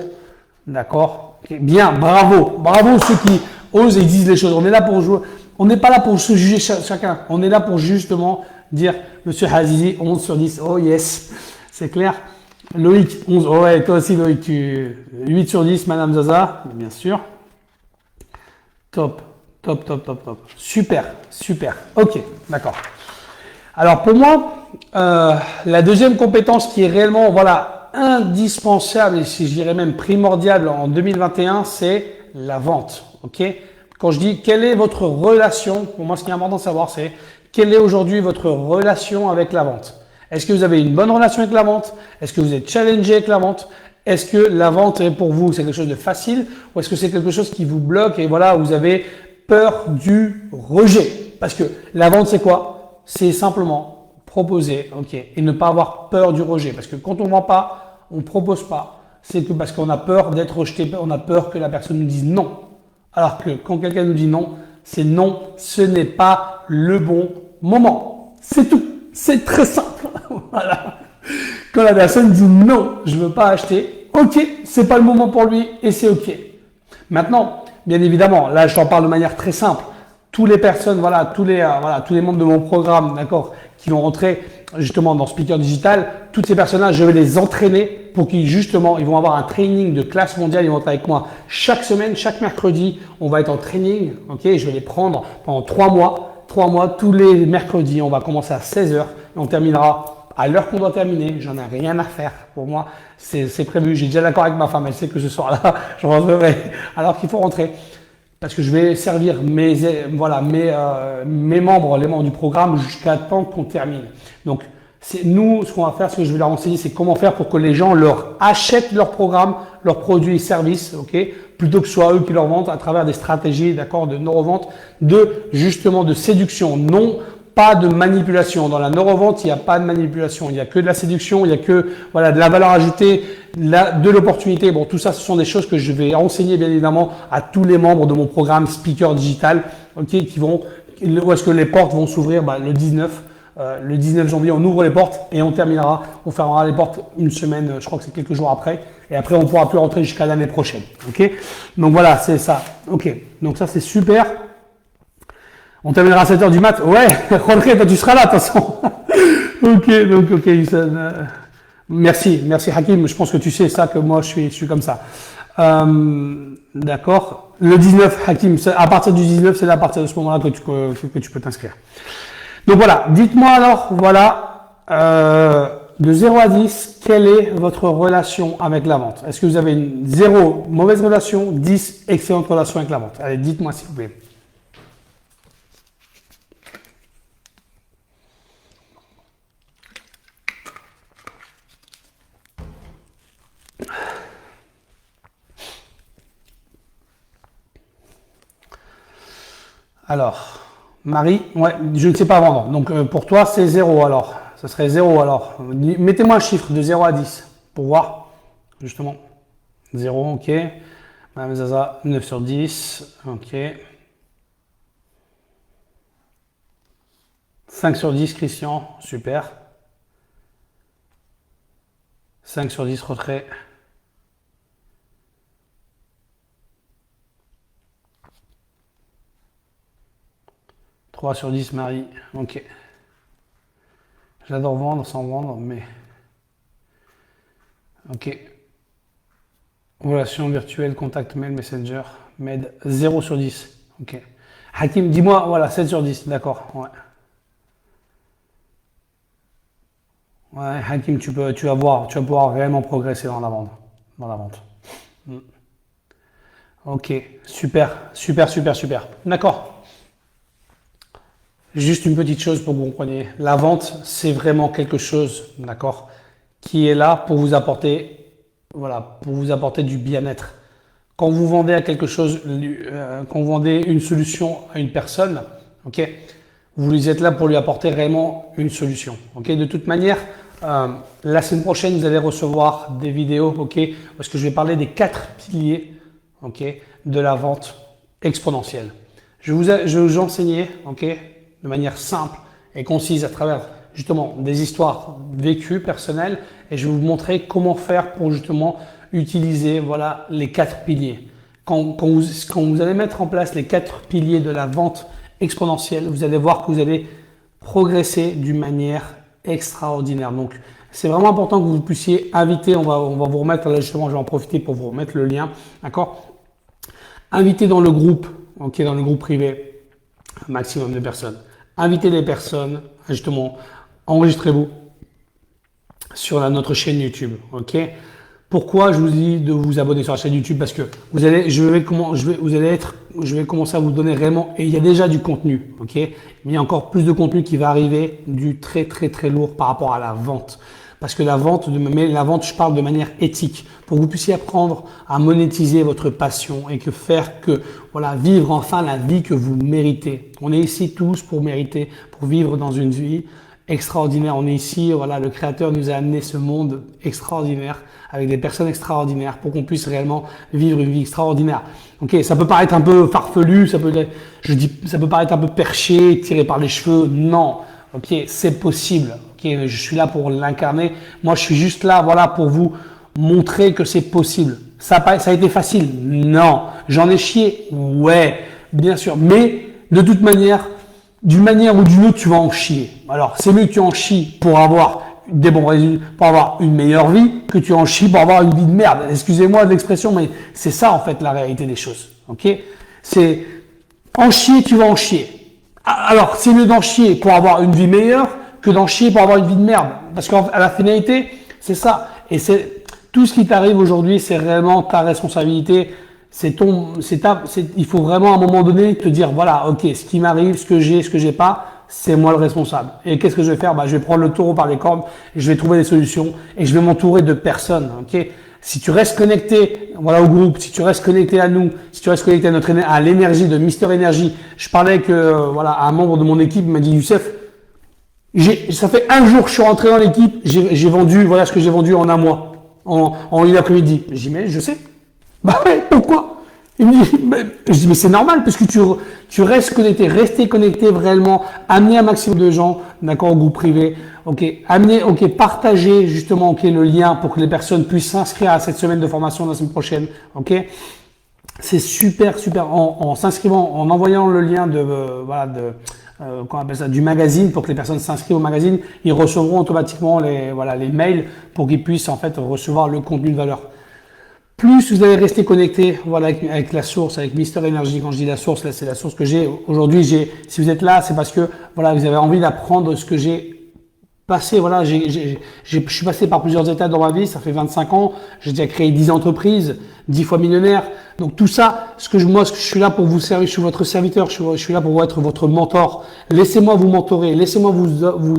S1: D'accord. Okay. Bien, bravo. Bravo ceux qui osent et disent les choses. On est là pour jouer. On n'est pas là pour se juger chacun. On est là pour justement dire, Monsieur Hazizi, 11 sur 10. Oh yes. C'est clair. Loïc, 11. Oh ouais, toi aussi Loïc, 8 sur 10. Madame Zaza, bien sûr. Top. Top, top, top, top. Super, super. Ok, d'accord. Alors pour moi, la deuxième compétence qui est réellement voilà, indispensable, et si je dirais même primordiale en 2021, c'est la vente. Ok. Quand je dis quelle est votre relation, pour moi ce qui est important de savoir, c'est quelle est aujourd'hui votre relation avec la vente. Est-ce que vous avez une bonne relation avec la vente? Est-ce que vous êtes challengé avec la vente? Est-ce que la vente est pour vous, c'est quelque chose de facile? Ou est-ce que c'est quelque chose qui vous bloque et voilà, vous avez peur du rejet? Parce que la vente, c'est quoi? C'est simplement proposer, ok, et ne pas avoir peur du rejet. Parce que quand on ne vend pas, on ne propose pas. C'est que parce qu'on a peur d'être rejeté, on a peur que la personne nous dise non. Alors que quand quelqu'un nous dit non, c'est non, ce n'est pas le bon moment. C'est tout. C'est très simple. Voilà. Quand la personne dit non, je ne veux pas acheter, ok, c'est pas le moment pour lui et c'est ok. Maintenant, bien évidemment, là je t'en parle de manière très simple. Toutes les personnes, voilà, tous les membres de mon programme, d'accord, qui vont rentrer justement dans Speaker Digital, toutes ces personnes-là, je vais les entraîner pour qu'ils justement, ils vont avoir un training de classe mondiale. Ils vont être avec moi chaque semaine, chaque mercredi. On va être en training, ok. Je vais les prendre pendant 3 mois. 3 mois, tous les mercredis. On va commencer à 16 h et on terminera à l'heure qu'on doit terminer. J'en ai rien à faire. Pour moi, c'est prévu. J'ai déjà l'accord avec ma femme. Elle sait que ce soir-là, je rentrerai alors qu'il faut rentrer. Parce que je vais servir mes membres, les membres du programme jusqu'à temps qu'on termine. Donc, nous, ce qu'on va faire, ce que je vais leur enseigner, c'est comment faire pour que les gens leur achètent leur programme, leurs produits et services, ok, plutôt que ce soit eux qui leur vendent à travers des stratégies, d'accord, de neurovente, justement de séduction. Non, pas de manipulation. Dans la neurovente, il n'y a pas de manipulation. Il n'y a que de la séduction, il n'y a que voilà, de la valeur ajoutée, de l'opportunité. Bon, tout ça, ce sont des choses que je vais enseigner bien évidemment à tous les membres de mon programme Speaker Digital, ok, où est-ce que les portes vont s'ouvrir le 19. Le 19 janvier, on ouvre les portes et on terminera. On fermera les portes une semaine, je crois que c'est quelques jours après. Et après, on ne pourra plus rentrer jusqu'à l'année prochaine. Ok. Donc voilà, c'est ça. Ok. Donc ça, c'est super. On terminera à 7 h du mat. Ouais, Jorge, toi, tu seras là, de toute façon. Ok, donc, ok. Merci Hakim. Je pense que tu sais ça, que moi, je suis comme ça. D'accord. Le 19, Hakim, à partir du 19, c'est à partir de ce moment-là que tu peux t'inscrire. Donc voilà, dites-moi alors, voilà, de 0 à 10, quelle est votre relation avec la vente? Est-ce que vous avez une 0, mauvaise relation, 10, excellente relation avec la vente? Allez, dites-moi s'il vous plaît. Alors, Marie, ouais, je ne sais pas vendre. Donc pour toi, c'est 0 alors. Ce serait 0 alors. Mettez-moi un chiffre de 0 à 10 pour voir, justement. 0, ok. Madame Zaza, 9 sur 10, ok. 5 sur 10, Christian, super. 5 sur 10, retrait. 3 sur 10, Marie, ok. J'adore vendre sans vendre, mais... Ok. Relation virtuelle, contact mail, messenger, med 0 sur 10. Ok. Hakim, dis-moi, voilà, 7 sur 10, d'accord. Ouais. Ouais, Hakim, tu vas voir, tu vas pouvoir réellement progresser dans la vente. Dans la vente. Mm. Ok, super, super, super, super. D'accord. Juste une petite chose pour que vous compreniez. La vente, c'est vraiment quelque chose, d'accord, qui est là pour vous apporter, voilà, pour vous apporter du bien-être. Quand vous vendez à quelque chose, quand vous vendez une solution à une personne, ok, vous êtes là pour lui apporter réellement une solution. Ok, de toute manière, la semaine prochaine, vous allez recevoir des vidéos, ok, parce que je vais parler des 4 piliers, ok, de la vente exponentielle. Je vais vous enseigner, ok, de manière simple et concise à travers justement des histoires vécues, personnelles, et je vais vous montrer comment faire pour justement utiliser voilà les 4 piliers. Quand vous allez mettre en place les 4 piliers de la vente exponentielle, vous allez voir que vous allez progresser d'une manière extraordinaire. Donc, c'est vraiment important que vous puissiez inviter, on va vous remettre, là justement, je vais en profiter pour vous remettre le lien, d'accord? Invitez dans le groupe, ok, dans le groupe privé, un maximum de personnes. Invitez des personnes, justement, enregistrez-vous sur notre chaîne YouTube, ok? Pourquoi je vous dis de vous abonner sur la chaîne YouTube? Parce que je vais commencer à vous donner réellement, et il y a déjà du contenu, ok? Mais il y a encore plus de contenu qui va arriver, du très très très lourd par rapport à la vente. Parce que mais la vente, je parle de manière éthique, pour que vous puissiez apprendre à monétiser votre passion et que faire que, voilà, vivre enfin la vie que vous méritez. On est ici tous pour mériter, pour vivre dans une vie extraordinaire. On est ici, voilà, le Créateur nous a amené ce monde extraordinaire avec des personnes extraordinaires pour qu'on puisse réellement vivre une vie extraordinaire. Ok, ça peut paraître un peu farfelu, ça peut paraître un peu perché, tiré par les cheveux. Non, ok, c'est possible. Ok, je suis là pour l'incarner. Moi, je suis juste là, voilà, pour vous montrer que c'est possible. Ça a été facile? Non. J'en ai chié? Ouais, bien sûr. Mais de toute manière, d'une manière ou d'une autre, tu vas en chier. Alors, c'est mieux que tu en chies pour avoir des bons résultats, pour avoir une meilleure vie, que tu en chies pour avoir une vie de merde. Excusez-moi de l'expression, mais c'est ça, en fait, la réalité des choses. Ok? C'est en chier, tu vas en chier. Alors, c'est mieux d'en chier pour avoir une vie meilleure que d'en chier pour avoir une vie de merde. Parce qu'à la finalité, c'est ça. Et c'est tout ce qui t'arrive aujourd'hui, c'est réellement ta responsabilité. Il faut vraiment à un moment donné te dire, voilà, ok, ce qui m'arrive, ce que j'ai pas, c'est moi le responsable. Et qu'est-ce que je vais faire? Je vais prendre le taureau par les cornes, et je vais trouver des solutions, et je vais m'entourer de personnes, ok? Si tu restes connecté, voilà, au groupe, si tu restes connecté à nous, si tu restes connecté à l'énergie de Mister Energy, je parlais que, voilà, un membre de mon équipe m'a dit, Youssef, ça fait un jour que je suis rentré dans l'équipe, j'ai vendu, voilà ce que j'ai vendu en un mois, en une après-midi. J'ai dit, mais je sais. Bah ouais, pourquoi? Il me dit, je dis, mais c'est normal, parce que tu restes connecté, restez connecté vraiment, amenez un maximum de gens, d'accord, au groupe privé, ok, partagez justement, ok, le lien pour que les personnes puissent s'inscrire à cette semaine de formation la semaine prochaine, ok. C'est super, super, en s'inscrivant, en envoyant le lien qu'on appelle ça, du magazine, pour que les personnes s'inscrivent au magazine, ils recevront automatiquement les mails pour qu'ils puissent en fait recevoir le contenu de valeur. Plus vous allez rester connecté, voilà, avec la source, avec Mister Energy. Quand je dis la source, là, c'est la source que j'ai. Aujourd'hui, si vous êtes là, c'est parce que, voilà, vous avez envie d'apprendre ce que j'ai passé. Voilà, je suis passé par plusieurs étapes dans ma vie. Ça fait 25 ans. J'ai déjà créé 10 entreprises, 10 fois millionnaire. Donc, tout ça, moi, je suis là pour vous servir. Je suis votre serviteur. Je suis là pour être votre mentor. Laissez-moi vous mentorer. Laissez-moi vous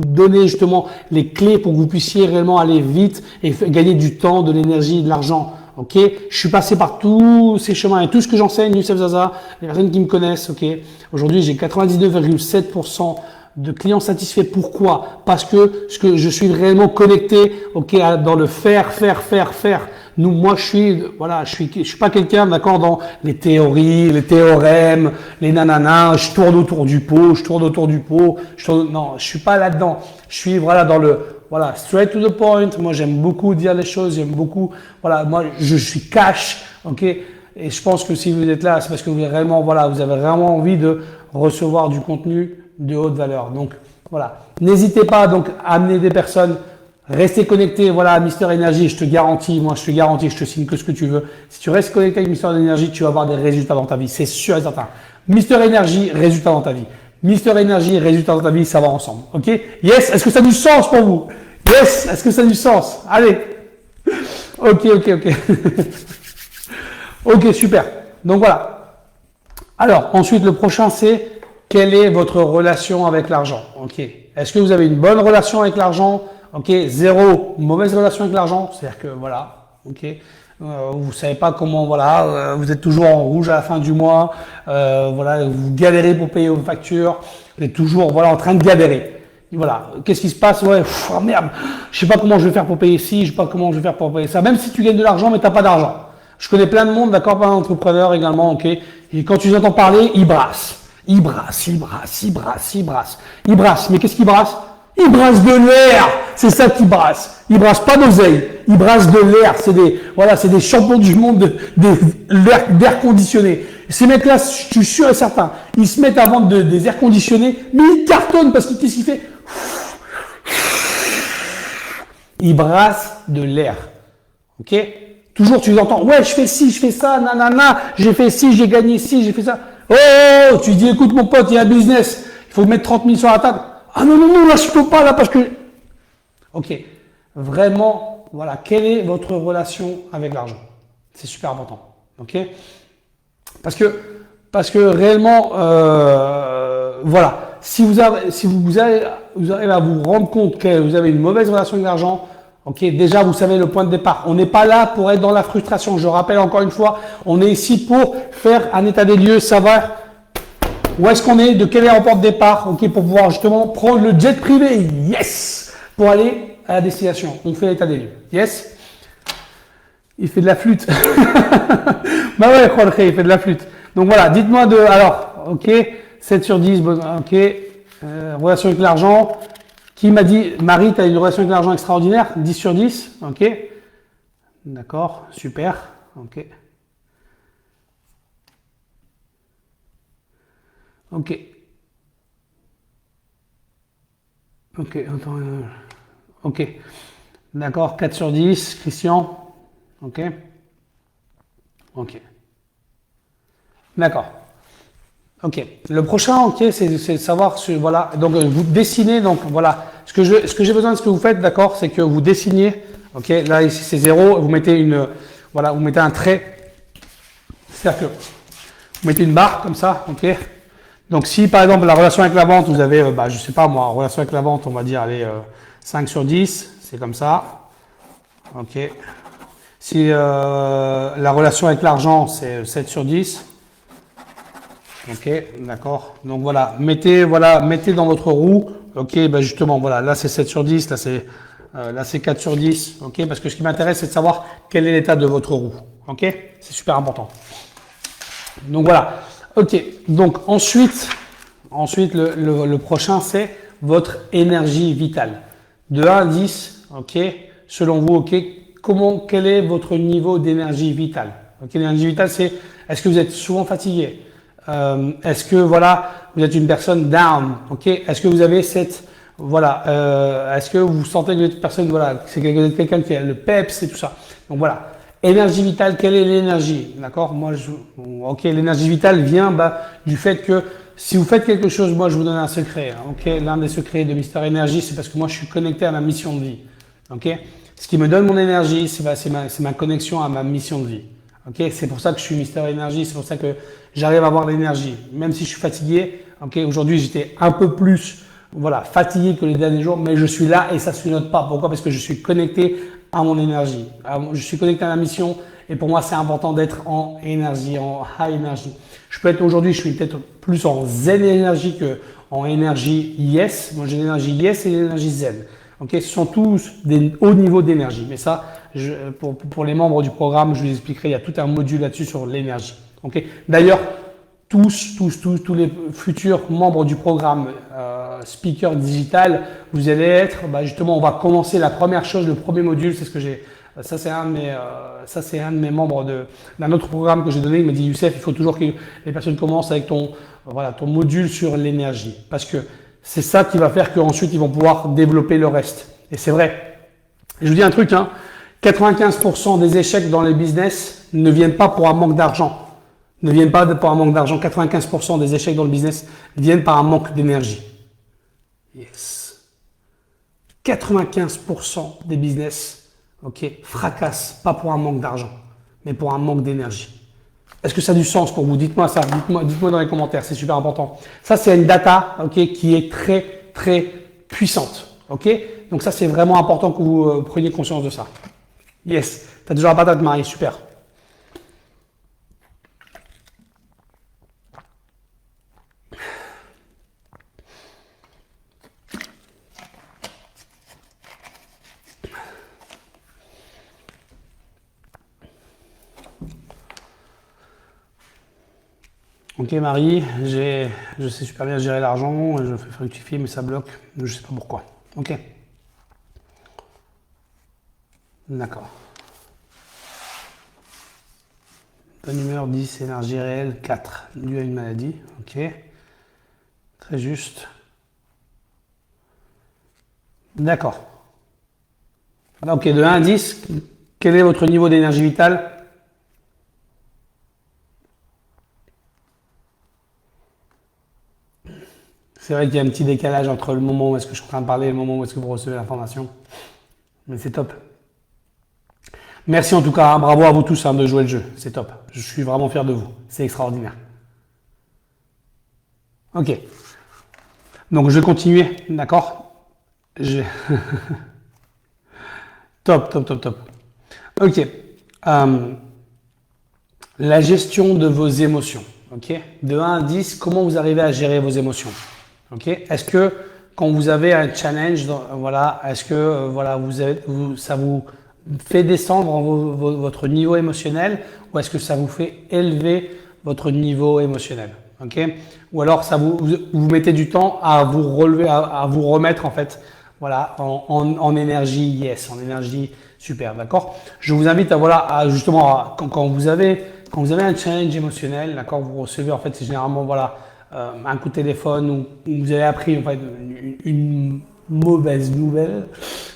S1: donner justement les clés pour que vous puissiez réellement aller vite et gagner du temps, de l'énergie, de l'argent. Ok, je suis passé par tous ces chemins et tout ce que j'enseigne, Youssef Zaza, les personnes qui me connaissent, ok. Aujourd'hui, j'ai 99,7% de clients satisfaits. Pourquoi? Parce que je suis réellement connecté, ok, dans le faire. Moi, je suis pas quelqu'un, d'accord, dans les théories, les théorèmes, les nananas, je tourne autour du pot, non, je suis pas là-dedans. Je suis, voilà, straight to the point. Moi, j'aime beaucoup dire les choses, voilà, moi, je suis cash, ok. Et je pense que si vous êtes là, c'est parce que vous avez vraiment envie de recevoir du contenu de haute valeur. Donc, voilà. N'hésitez pas, donc, à amener des personnes Restez connecté, voilà, à Mister Energy, je te garantis, moi je te garantis, je te signe que ce que tu veux. Si tu restes connecté avec Mister Energy, tu vas avoir des résultats dans ta vie, c'est sûr et certain. Mister Energy, résultats dans ta vie. Mister Energy, résultats dans ta vie, ça va ensemble. Ok? Yes, est-ce que ça a du sens pour vous? Yes, est-ce que ça a du sens? Allez. Ok. Ok, super. Donc voilà. Alors, ensuite, le prochain, c'est quelle est votre relation avec l'argent? Ok. Est-ce que vous avez une bonne relation avec l'argent? Ok. Zéro mauvaise relation avec l'argent. C'est-à-dire que voilà. Ok. Vous savez pas comment, voilà, vous êtes toujours en rouge à la fin du mois. Voilà, vous galérez pour payer vos factures. Vous êtes toujours, voilà, en train de galérer. Et voilà. Qu'est-ce qui se passe? Ouais, oh merde. Je sais pas comment je vais faire pour payer ci. Je sais pas comment je vais faire pour payer ça. Même si tu gagnes de l'argent, mais t'as pas d'argent. Je connais plein de monde, d'accord, plein d'entrepreneurs également, ok. Et quand tu les entends parler, ils brassent. Ils brassent. Mais qu'est-ce qu'ils brassent? Ils brassent de l'air. C'est ça qu'ils brassent. Ils brassent pas d'oseille. Ils brassent de l'air. C'est des champions du monde d'air conditionné. Ces mecs-là, je suis sûr et certain, ils se mettent à vendre des airs conditionnés, mais ils cartonnent parce qu'ils qu'est-ce qu'il fait? Ils brassent de l'air. Ok? Toujours, tu les entends, ouais, je fais ci, je fais ça, nanana, j'ai fait ci, j'ai gagné ci, j'ai fait ça. Oh, tu dis, écoute, mon pote, il y a un business, il faut mettre 30 000 sur la table. Ah non, là, je peux pas, là, parce que... Ok. Vraiment, voilà, quelle est votre relation avec l'argent? C'est super important. Ok? Parce que réellement, voilà, si vous arrivez à vous rendre compte que vous avez une mauvaise relation avec l'argent, ok, déjà vous savez le point de départ. On n'est pas là pour être dans la frustration. Je rappelle encore une fois, on est ici pour faire un état des lieux, savoir où est-ce qu'on est, de quel aéroport de départ, ok, pour pouvoir justement prendre le jet privé, yes, pour aller à la destination. On fait l'état des lieux, yes. Il fait de la flûte. Bah ouais, Jorge, il fait de la flûte. Donc voilà, dites-moi alors, ok, 7 sur 10, ok, relation avec l'argent. Qui m'a dit, Marie, tu as une relation avec l'argent extraordinaire, 10 sur 10, ok. D'accord, super, ok. Ok. Ok, attends, ok. D'accord, 4 sur 10, Christian. Ok. Ok. D'accord. Ok. Le prochain, ok, c'est de savoir, voilà. Donc, vous dessinez, donc voilà. Ce que j'ai besoin de ce que vous faites, d'accord, c'est que vous dessinez. Ok. Là, ici, c'est 0. Vous mettez voilà, vous mettez un trait. C'est-à-dire que vous mettez une barre comme ça, ok. Donc, si par exemple la relation avec la vente, vous avez, je sais pas moi, relation avec la vente, on va dire, allez, 5 sur 10, c'est comme ça. Ok. Si la relation avec l'argent, c'est 7 sur 10. Ok, d'accord. Donc voilà, mettez dans votre roue. Ok, justement, voilà, là c'est 7 sur 10, là c'est 4 sur 10. Ok, parce que ce qui m'intéresse, c'est de savoir quel est l'état de votre roue. Ok, c'est super important. Donc voilà. Ok, donc ensuite le prochain, c'est votre énergie vitale. De 1 à 10, ok, selon vous, ok, quel est votre niveau d'énergie vitale? Ok, l'énergie vitale, c'est, est-ce que vous êtes souvent fatigué? Est-ce que voilà, vous êtes une personne down, ok? Est-ce que vous avez cette, voilà, est-ce que vous sentez que vous êtes une personne, voilà, c'est quelqu'un qui a le peps et tout ça. Donc voilà, énergie vitale, quelle est l'énergie, d'accord? Moi, ok, l'énergie vitale vient du fait que si vous faites quelque chose, moi je vous donne un secret, hein, ok? L'un des secrets de Mister Energy, c'est parce que moi je suis connecté à ma mission de vie, ok? Ce qui me donne mon énergie, c'est ma connexion à ma mission de vie. Ok, c'est pour ça que je suis Mister Energy, c'est pour ça que j'arrive à avoir l'énergie. Même si je suis fatigué, ok, aujourd'hui j'étais un peu plus fatigué que les derniers jours, mais je suis là et ça ne se note pas. Pourquoi? Parce que je suis connecté à mon énergie. Je suis connecté à ma mission et pour moi c'est important d'être en énergie, en high énergie. Aujourd'hui, je suis peut-être plus en zen énergie que en énergie yes. Moi j'ai l'énergie yes et l'énergie zen. Ok, ce sont tous des hauts niveaux d'énergie. Mais ça, pour les membres du programme, je vous expliquerai, il y a tout un module là-dessus sur l'énergie. Okay. D'ailleurs, tous les futurs membres du programme Speaker Digital, vous allez être, justement, on va commencer la première chose, le premier module, c'est ce que j'ai. Ça, c'est un de mes membres d'un autre programme que j'ai donné. Il m'a dit, Youssef, il faut toujours que les personnes commencent avec ton module sur l'énergie. Parce que c'est ça qui va faire qu'ensuite, ils vont pouvoir développer le reste. Et c'est vrai. Et je vous dis un truc, hein, 95% des échecs dans les business ne viennent pas pour un manque d'argent. Ne viennent pas pour un manque d'argent. 95% des échecs dans le business viennent par un manque d'énergie. Yes. 95% des business, ok, fracassent pas pour un manque d'argent, mais pour un manque d'énergie. Est-ce que ça a du sens pour vous? Dites-moi ça, dites-moi dans les commentaires, c'est super important. Ça, c'est une data, ok, qui est très, très puissante, ok. Donc ça, c'est vraiment important que vous preniez conscience de ça. Yes, tu as déjà la patate, Marie, super. Ok Marie, je sais super bien gérer l'argent, je fais fructifier mais ça bloque, je sais pas pourquoi. Ok. D'accord. Bonne humeur 10, énergie réelle 4, dû à une maladie. Ok. Très juste. D'accord. Ok, de 1 à 10, quel est votre niveau d'énergie vitale? C'est vrai qu'il y a un petit décalage entre le moment où est-ce que je suis en train de parler et le moment où est-ce que vous recevez l'information. Mais c'est top. Merci en tout cas, hein, bravo à vous tous hein, de jouer le jeu, c'est top. Je suis vraiment fier de vous, c'est extraordinaire. Ok. Donc je vais continuer, d'accord? Top, top, top, top. Ok. La gestion de vos émotions. Ok. De 1 à 10, comment vous arrivez à gérer vos émotions? Ok. Est-ce que quand vous avez un challenge, voilà, est-ce que voilà, ça vous fait descendre votre niveau émotionnel ou est-ce que ça vous fait élever votre niveau émotionnel? Ok. Ou alors ça vous mettez du temps à vous relever, à vous remettre en fait, voilà, en énergie yes, en énergie super, d'accord. Je vous invite à voilà, justement quand vous avez un challenge émotionnel, d'accord, vous recevez en fait c'est généralement voilà un coup de téléphone ou vous avez appris en fait une mauvaise nouvelle.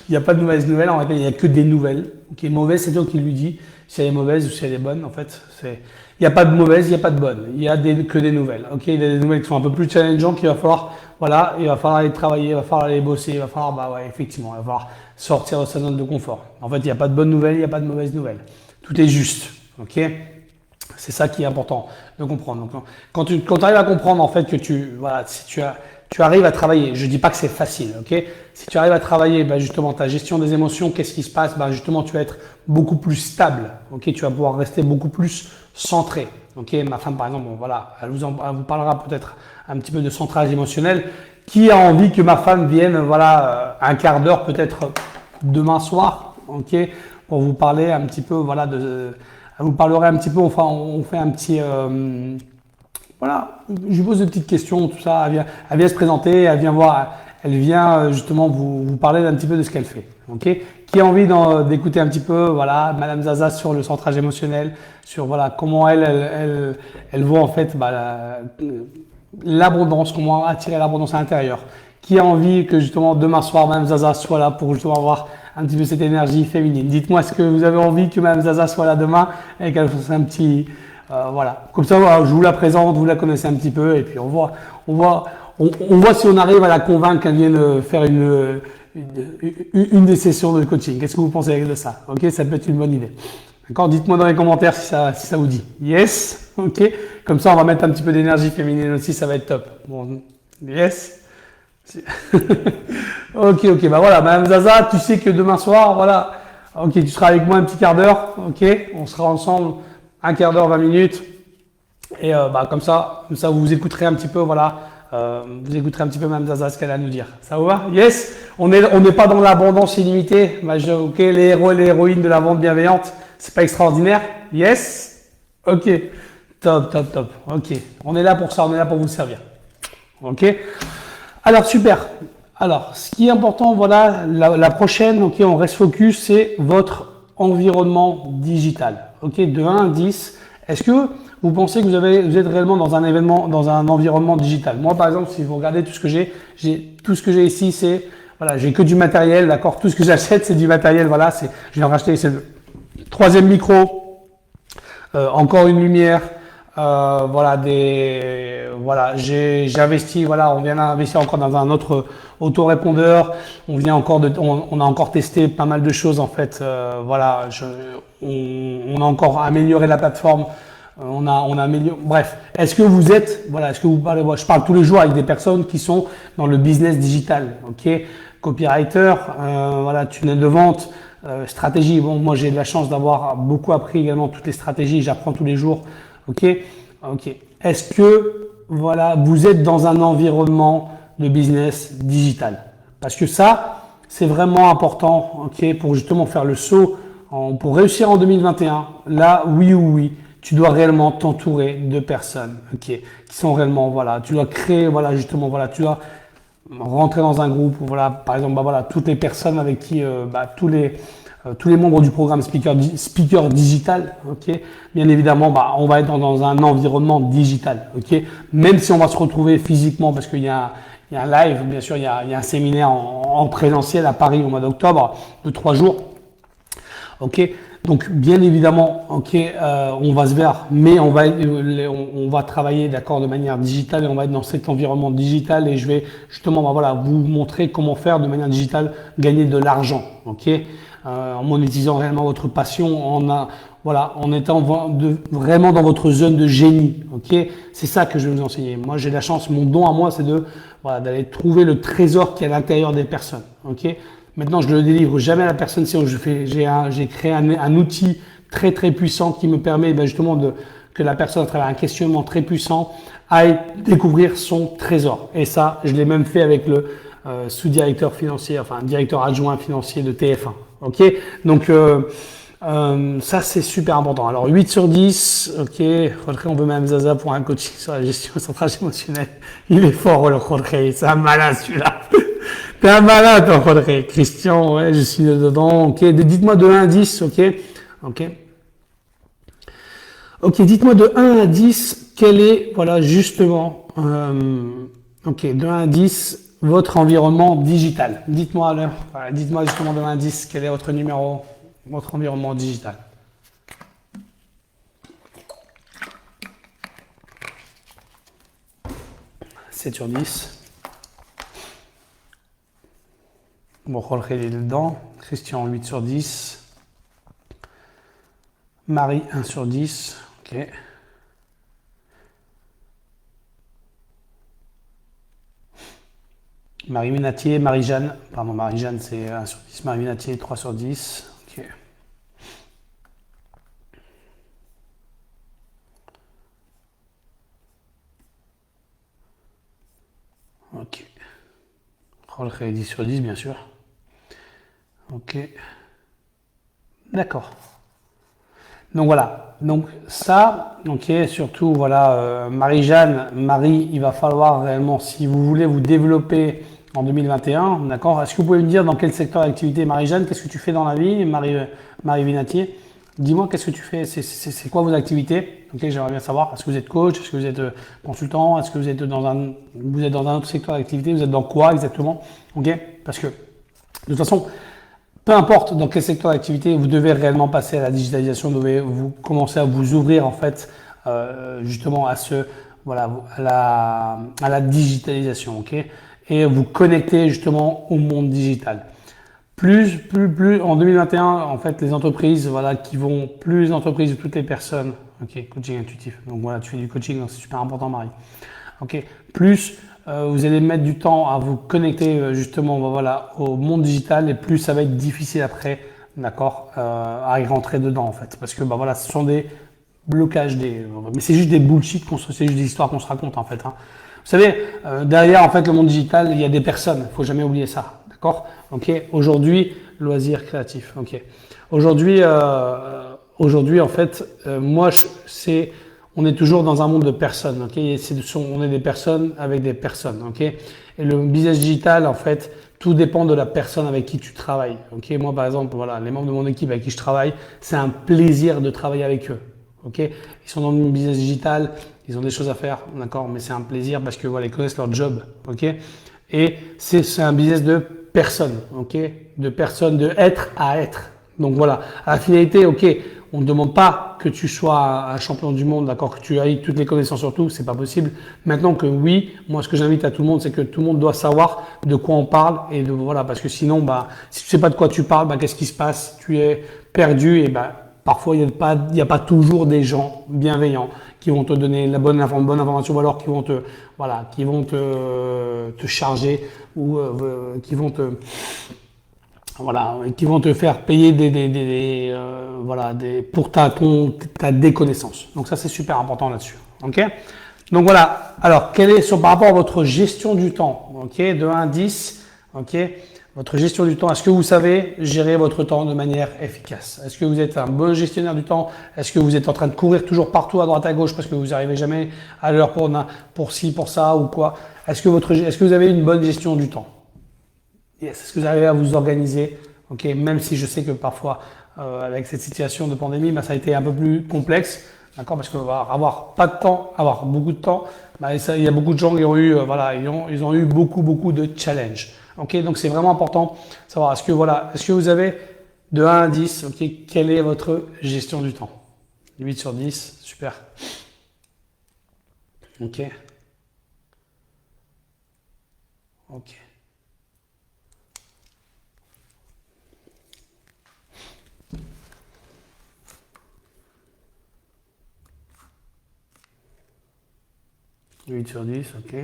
S1: Il n'y a pas de mauvaise nouvelle, en fait, il n'y a que des nouvelles. Ok, mauvaise, c'est toi qui lui dis si elle est mauvaise ou si elle est bonne. En fait, il n'y a pas de mauvaise, il n'y a pas de bonne. Il y a que des nouvelles. Ok, il y a des nouvelles qui sont un peu plus challengeantes qu'il va falloir, voilà, il va falloir aller travailler, il va falloir aller bosser, il va falloir, bah ouais, effectivement, il va falloir sortir de sa zone de confort. En fait, il n'y a pas de bonne nouvelle, il n'y a pas de mauvaise nouvelle. Tout est juste. Ok. C'est ça qui est important de comprendre. Donc, quand tu arrives à comprendre en fait que si tu arrives à travailler, je dis pas que c'est facile, ok? Si tu arrives à travailler, ben justement ta gestion des émotions, qu'est-ce qui se passe? Ben justement, tu vas être beaucoup plus stable, ok? Tu vas pouvoir rester beaucoup plus centré, ok? Ma femme, par exemple, bon, voilà, elle vous parlera peut-être un petit peu de centrage émotionnel. Qui a envie que ma femme vienne, voilà, un quart d'heure peut-être demain soir, ok? Pour vous parler un petit peu, voilà, elle vous parlerai un petit peu, enfin, on fait un petit, voilà, je lui pose des petites questions, tout ça, elle vient se présenter, elle vient voir, elle vient justement vous parler un petit peu de ce qu'elle fait, ok? Qui a envie d'écouter un petit peu, voilà, Madame Zaza sur le centrage émotionnel, sur voilà comment elle voit en fait l'abondance, comment attirer l'abondance à l'intérieur. Qui a envie que justement demain soir Madame Zaza soit là pour justement avoir un petit peu cette énergie féminine. Dites-moi, est-ce que vous avez envie que Mme Zaza soit là demain et qu'elle fasse un petit, voilà. Comme ça, voilà, je vous la présente, vous la connaissez un petit peu et puis on voit si on arrive à la convaincre qu'elle vienne faire une des sessions de coaching. Qu'est-ce que vous pensez de ça? Ok, ça peut être une bonne idée. D'accord, dites-moi dans les commentaires si ça vous dit. Yes, ok. Comme ça, on va mettre un petit peu d'énergie féminine aussi, ça va être top. Bon, yes. Ok, bah voilà, Madame Zaza, tu sais que demain soir, voilà, ok, tu seras avec moi un petit quart d'heure, ok, on sera ensemble un quart d'heure, 20 minutes, et bah comme ça vous écouterez un petit peu, voilà, vous écouterez un petit peu Madame Zaza ce qu'elle a à nous dire. Ça vous va? Yes, on n'est pas dans l'abondance illimitée, bah, ok, les héros et les héroïnes de la vente bienveillante, c'est pas extraordinaire? Yes, ok, top, ok, on est là pour ça, on est là pour vous servir, ok. Alors, super. Alors, ce qui est important, voilà, la prochaine, ok, on reste focus, c'est votre environnement digital. Ok, de 1 à 10, est-ce que vous pensez que vous êtes réellement dans un événement, dans un environnement digital? Moi, par exemple, si vous regardez tout ce que j'ai ici, c'est voilà, j'ai que du matériel, d'accord. Tout ce que j'achète, c'est du matériel. Voilà, je viens de racheter, c'est le troisième micro, encore une lumière. Voilà, j'ai investi, voilà, on vient d'investir encore dans un autre autorépondeur. On a encore testé pas mal de choses en fait. Voilà, on a encore amélioré la plateforme. On a amélioré. Bref, est-ce que vous êtes, voilà, est-ce que vous parlez, je parle tous les jours avec des personnes qui sont dans le business digital, ok, copywriter, voilà, tunnel de vente, stratégie. Bon, moi j'ai de la chance d'avoir beaucoup appris également toutes les stratégies. J'apprends tous les jours. Ok, ok. Est-ce que voilà, vous êtes dans un environnement de business digital? Parce que ça, c'est vraiment important, ok, pour justement faire le saut, pour réussir en 2021. Là, oui ou oui, tu dois réellement t'entourer de personnes, ok, qui sont réellement, voilà, tu dois créer, voilà, justement, voilà, tu dois rentrer dans un groupe, voilà, par exemple, bah voilà, toutes les personnes avec qui, tous les membres du programme speaker digital, ok. Bien évidemment, on va être dans un environnement digital, ok. Même si on va se retrouver physiquement, parce qu'il y a un live, bien sûr, il y a un séminaire en présentiel à Paris au mois d'octobre de 3 jours, ok. Donc, bien évidemment, ok, on va se voir, mais on va travailler, d'accord, de manière digitale et on va être dans cet environnement digital et je vais justement, voilà, vous montrer comment faire de manière digitale, gagner de l'argent, ok. En monétisant réellement votre passion, en étant vraiment dans votre zone de génie. Ok, c'est ça que je vais vous enseigner. Moi, j'ai la chance, mon don à moi, c'est d'aller trouver le trésor qui est à l'intérieur des personnes. Ok, maintenant, je ne le délivre jamais à la personne. Si j'ai créé un outil très très puissant qui me permet justement que la personne, à travers un questionnement très puissant, aille découvrir son trésor. Et ça, je l'ai même fait avec le sous-directeur financier, enfin directeur adjoint financier de TF1. Ok, donc ça c'est super important. Alors 8 sur 10, ok, Jorge, on veut même Zaza pour un coaching sur la gestion et centrage émotionnel. Il est fort le Jorge, c'est un malin celui-là. T'es un malin toi Jorge. Christian, ouais, je suis dedans, ok, dites-moi de 1 à 10, ok, ok. Ok, dites-moi de 1 à 10, quel est, voilà, justement, ok, de 1 à 10, votre environnement digital. Dites-moi alors, voilà, dites-moi justement de 1 à 10, quel est votre numéro, votre environnement digital. « 7 sur 10. Bon, Jorge il est dedans. Christian 8 sur 10. Marie 1 sur 10. Ok. Marie Minatier, Marie-Jeanne, pardon, Marie-Jeanne c'est 1 sur 10, Marie Minatier 3 sur 10, ok. Ok. Jorge 10 sur 10 bien sûr. Ok. D'accord. Donc voilà, donc ça, ok, surtout voilà, Marie-Jeanne, Marie, il va falloir réellement, si vous voulez vous développer en 2021, d'accord. Est-ce que vous pouvez me dire dans quel secteur d'activité, Marie-Jeanne, qu'est-ce que tu fais dans la vie, Marie Vinatier? Dis-moi, qu'est-ce que tu fais, c'est quoi vos activités? Ok, j'aimerais bien savoir. Est-ce que vous êtes coach? Est-ce que vous êtes consultant? Est-ce que vous êtes dans un autre secteur d'activité? Vous êtes dans quoi exactement? Ok, parce que de toute façon, peu importe dans quel secteur d'activité, vous devez réellement passer à la digitalisation, vous devez commencer à vous ouvrir en fait justement à la digitalisation, ok, et vous connecter justement au monde digital. Plus en 2021, en fait, les entreprises, voilà, plus les entreprises de toutes les personnes, ok, coaching intuitif. Donc voilà, tu fais du coaching, c'est super important, Marie. Ok, plus vous allez mettre du temps à vous connecter justement voilà, au monde digital et plus ça va être difficile après, d'accord, à y rentrer dedans en fait. Parce que voilà, ce sont des blocages, mais c'est juste des bullshit, c'est juste des histoires qu'on se raconte en fait. Hein. Vous savez, derrière en fait le monde digital, il y a des personnes, il faut jamais oublier ça, d'accord. Ok, aujourd'hui, loisirs créatifs, ok. Aujourd'hui en fait, on est toujours dans un monde de personnes, ok. On est des personnes avec des personnes, ok. Et le business digital, en fait, tout dépend de la personne avec qui tu travailles, ok. Moi, par exemple, voilà, les membres de mon équipe avec qui je travaille, c'est un plaisir de travailler avec eux, ok. Ils sont dans le business digital, ils ont des choses à faire, d'accord, mais c'est un plaisir parce que voilà, ils connaissent leur job, ok. Et c'est un business de personnes, ok? De personnes, de être à être. Donc voilà, à la finalité, ok, on ne demande pas que tu sois un champion du monde, d'accord, que tu ailles toutes les connaissances sur tout, c'est pas possible. Maintenant que oui, moi ce que j'invite à tout le monde, c'est que tout le monde doit savoir de quoi on parle et de voilà, parce que sinon, bah, si tu sais pas de quoi tu parles, bah, qu'est-ce qui se passe? Tu es perdu et bah, parfois il n'y a pas toujours des gens bienveillants qui vont te donner la bonne information ou alors qui vont te, voilà, qui vont te charger ou qui vont te voilà, qui vont te faire payer voilà, pour ta déconnaissance. Donc ça, c'est super important là-dessus. Ok. Donc voilà. Alors, par rapport à votre gestion du temps, ok, de 1 à 10, ok, votre gestion du temps, est-ce que vous savez gérer votre temps de manière efficace? Est-ce que vous êtes un bon gestionnaire du temps? Est-ce que vous êtes en train de courir toujours partout à droite à gauche parce que vous n'arrivez jamais à l'heure pour ci, pour ça ou quoi? Est-ce que vous avez une bonne gestion du temps? Yes. Est-ce que vous arrivez à vous organiser? Ok, même si je sais que parfois, avec cette situation de pandémie, bah, ça a été un peu plus complexe, d'accord, parce qu'on va avoir pas de temps, avoir beaucoup de temps. Bah, il y a beaucoup de gens qui ont eu, voilà, ils ont eu beaucoup de challenges. Ok, donc c'est vraiment important de savoir est-ce que vous avez de 1 à 10, ok, quelle est votre gestion du temps? 8 sur 10, super. Ok. Ok. 8 sur 10, ok.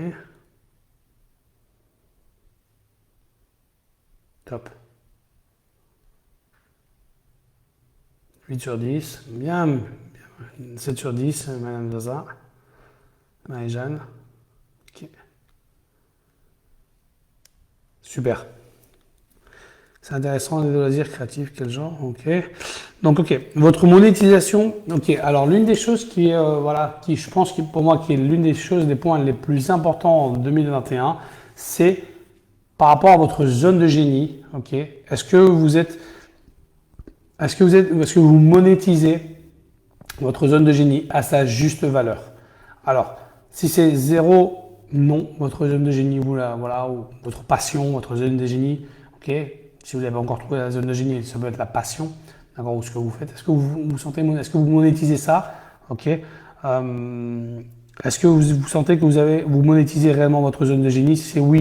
S1: Top. 8 sur 10, bien. 7 sur 10, Madame Zaza. Marie-Jeanne. Ok. Super. C'est intéressant, les loisirs créatifs, quel genre? Ok. Donc, ok. Votre monétisation. Ok. Alors, l'une des choses qui, voilà, qui je pense, pour moi, qui est l'une des choses, des points les plus importants en 2021, c'est par rapport à votre zone de génie. Ok. Est-ce que vous monétisez votre zone de génie à sa juste valeur? Alors, si c'est 0, non, votre zone de génie, voilà, ou votre passion, votre zone de génie, ok. Si vous n'avez pas encore trouvé la zone de génie, ça peut être la passion, d'accord, ou ce que vous faites. Est-ce que est-ce que vous monétisez ça, ok. Est-ce que vous sentez que vous monétisez réellement votre zone de génie? Si c'est oui,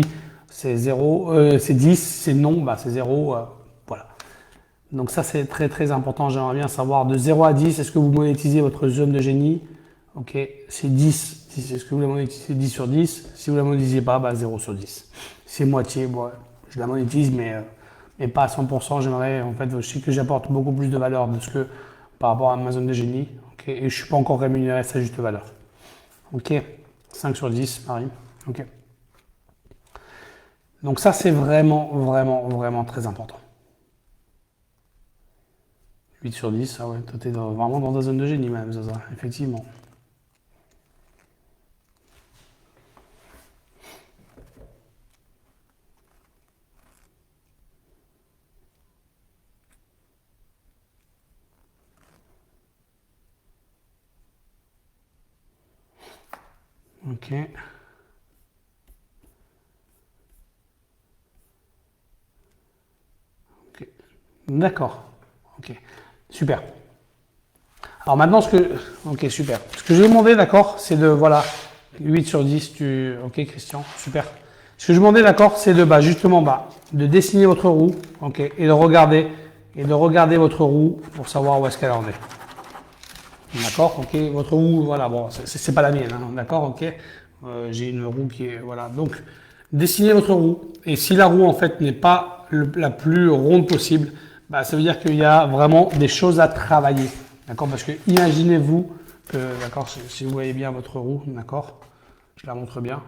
S1: c'est 0, c'est 10, c'est non, bah c'est 0, voilà. Donc ça, c'est très important. J'aimerais bien savoir de 0 à 10, est-ce que vous monétisez votre zone de génie? Ok, c'est 10. Est-ce que vous la monétisez 10 sur 10? Si vous ne la monétisez pas, bah 0 sur 10. C'est moitié. Bon, je la monétise, mais pas à 100%. J'aimerais, en fait, je sais que j'apporte beaucoup plus de valeur par rapport à ma zone de génie. Ok, et je ne suis pas encore rémunéré à sa juste valeur. Ok, 5 sur 10, Marie. Ok. Donc ça, c'est vraiment très important. 8 sur 10, ah ouais, toi t'es vraiment dans ta zone de génie, même, Zaza, effectivement. Ok. Ok. D'accord. Ok. Super. Alors maintenant, ok, super. Ce que je vais demander, d'accord, c'est de, voilà, 8 sur 10, ok, Christian, super. Ce que je demandais, d'accord, c'est de, justement, de dessiner votre roue, ok, et de regarder votre roue pour savoir où est-ce qu'elle en est. D'accord, ok, votre roue, voilà, bon, c'est pas la mienne, hein, d'accord, ok. J'ai une roue qui est, voilà, donc, dessinez votre roue, et si la roue, en fait, n'est pas la plus ronde possible, ça veut dire qu'il y a vraiment des choses à travailler. D'accord, parce que imaginez-vous que, d'accord, si vous voyez bien votre roue, d'accord, je la montre bien.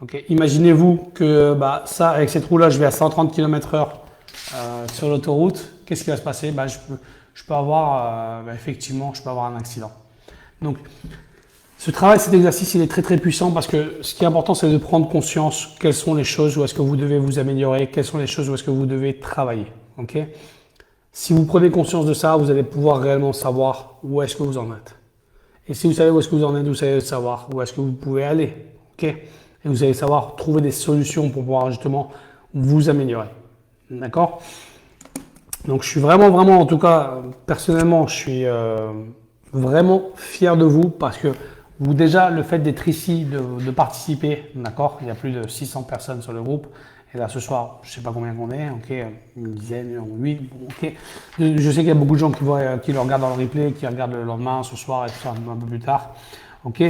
S1: Ok, imaginez-vous que ça, avec cette roue-là, je vais à 130 km/h sur l'autoroute. Qu'est-ce qui va se passer? Je peux avoir, effectivement, je peux avoir un accident. Donc, ce travail, cet exercice, il est très puissant parce que ce qui est important, c'est de prendre conscience quelles sont les choses où est-ce que vous devez vous améliorer, quelles sont les choses où est-ce que vous devez travailler. Ok? Si vous prenez conscience de ça, vous allez pouvoir réellement savoir où est-ce que vous en êtes. Et si vous savez où est-ce que vous en êtes, vous savez savoir où est-ce que vous pouvez aller. Ok? et vous allez savoir trouver des solutions pour pouvoir justement vous améliorer. D'accord? Donc, je suis vraiment, en tout cas, personnellement, je suis vraiment fier de vous parce que vous, déjà, le fait d'être ici, de participer, d'accord? Il y a plus de 600 personnes sur le groupe. Et là, ce soir, je ne sais pas combien qu'on est, ok, une dizaine, 8, ok. Je sais qu'il y a beaucoup de gens qui le regardent dans le replay, qui regardent le lendemain, ce soir et tout ça, un peu plus tard, ok.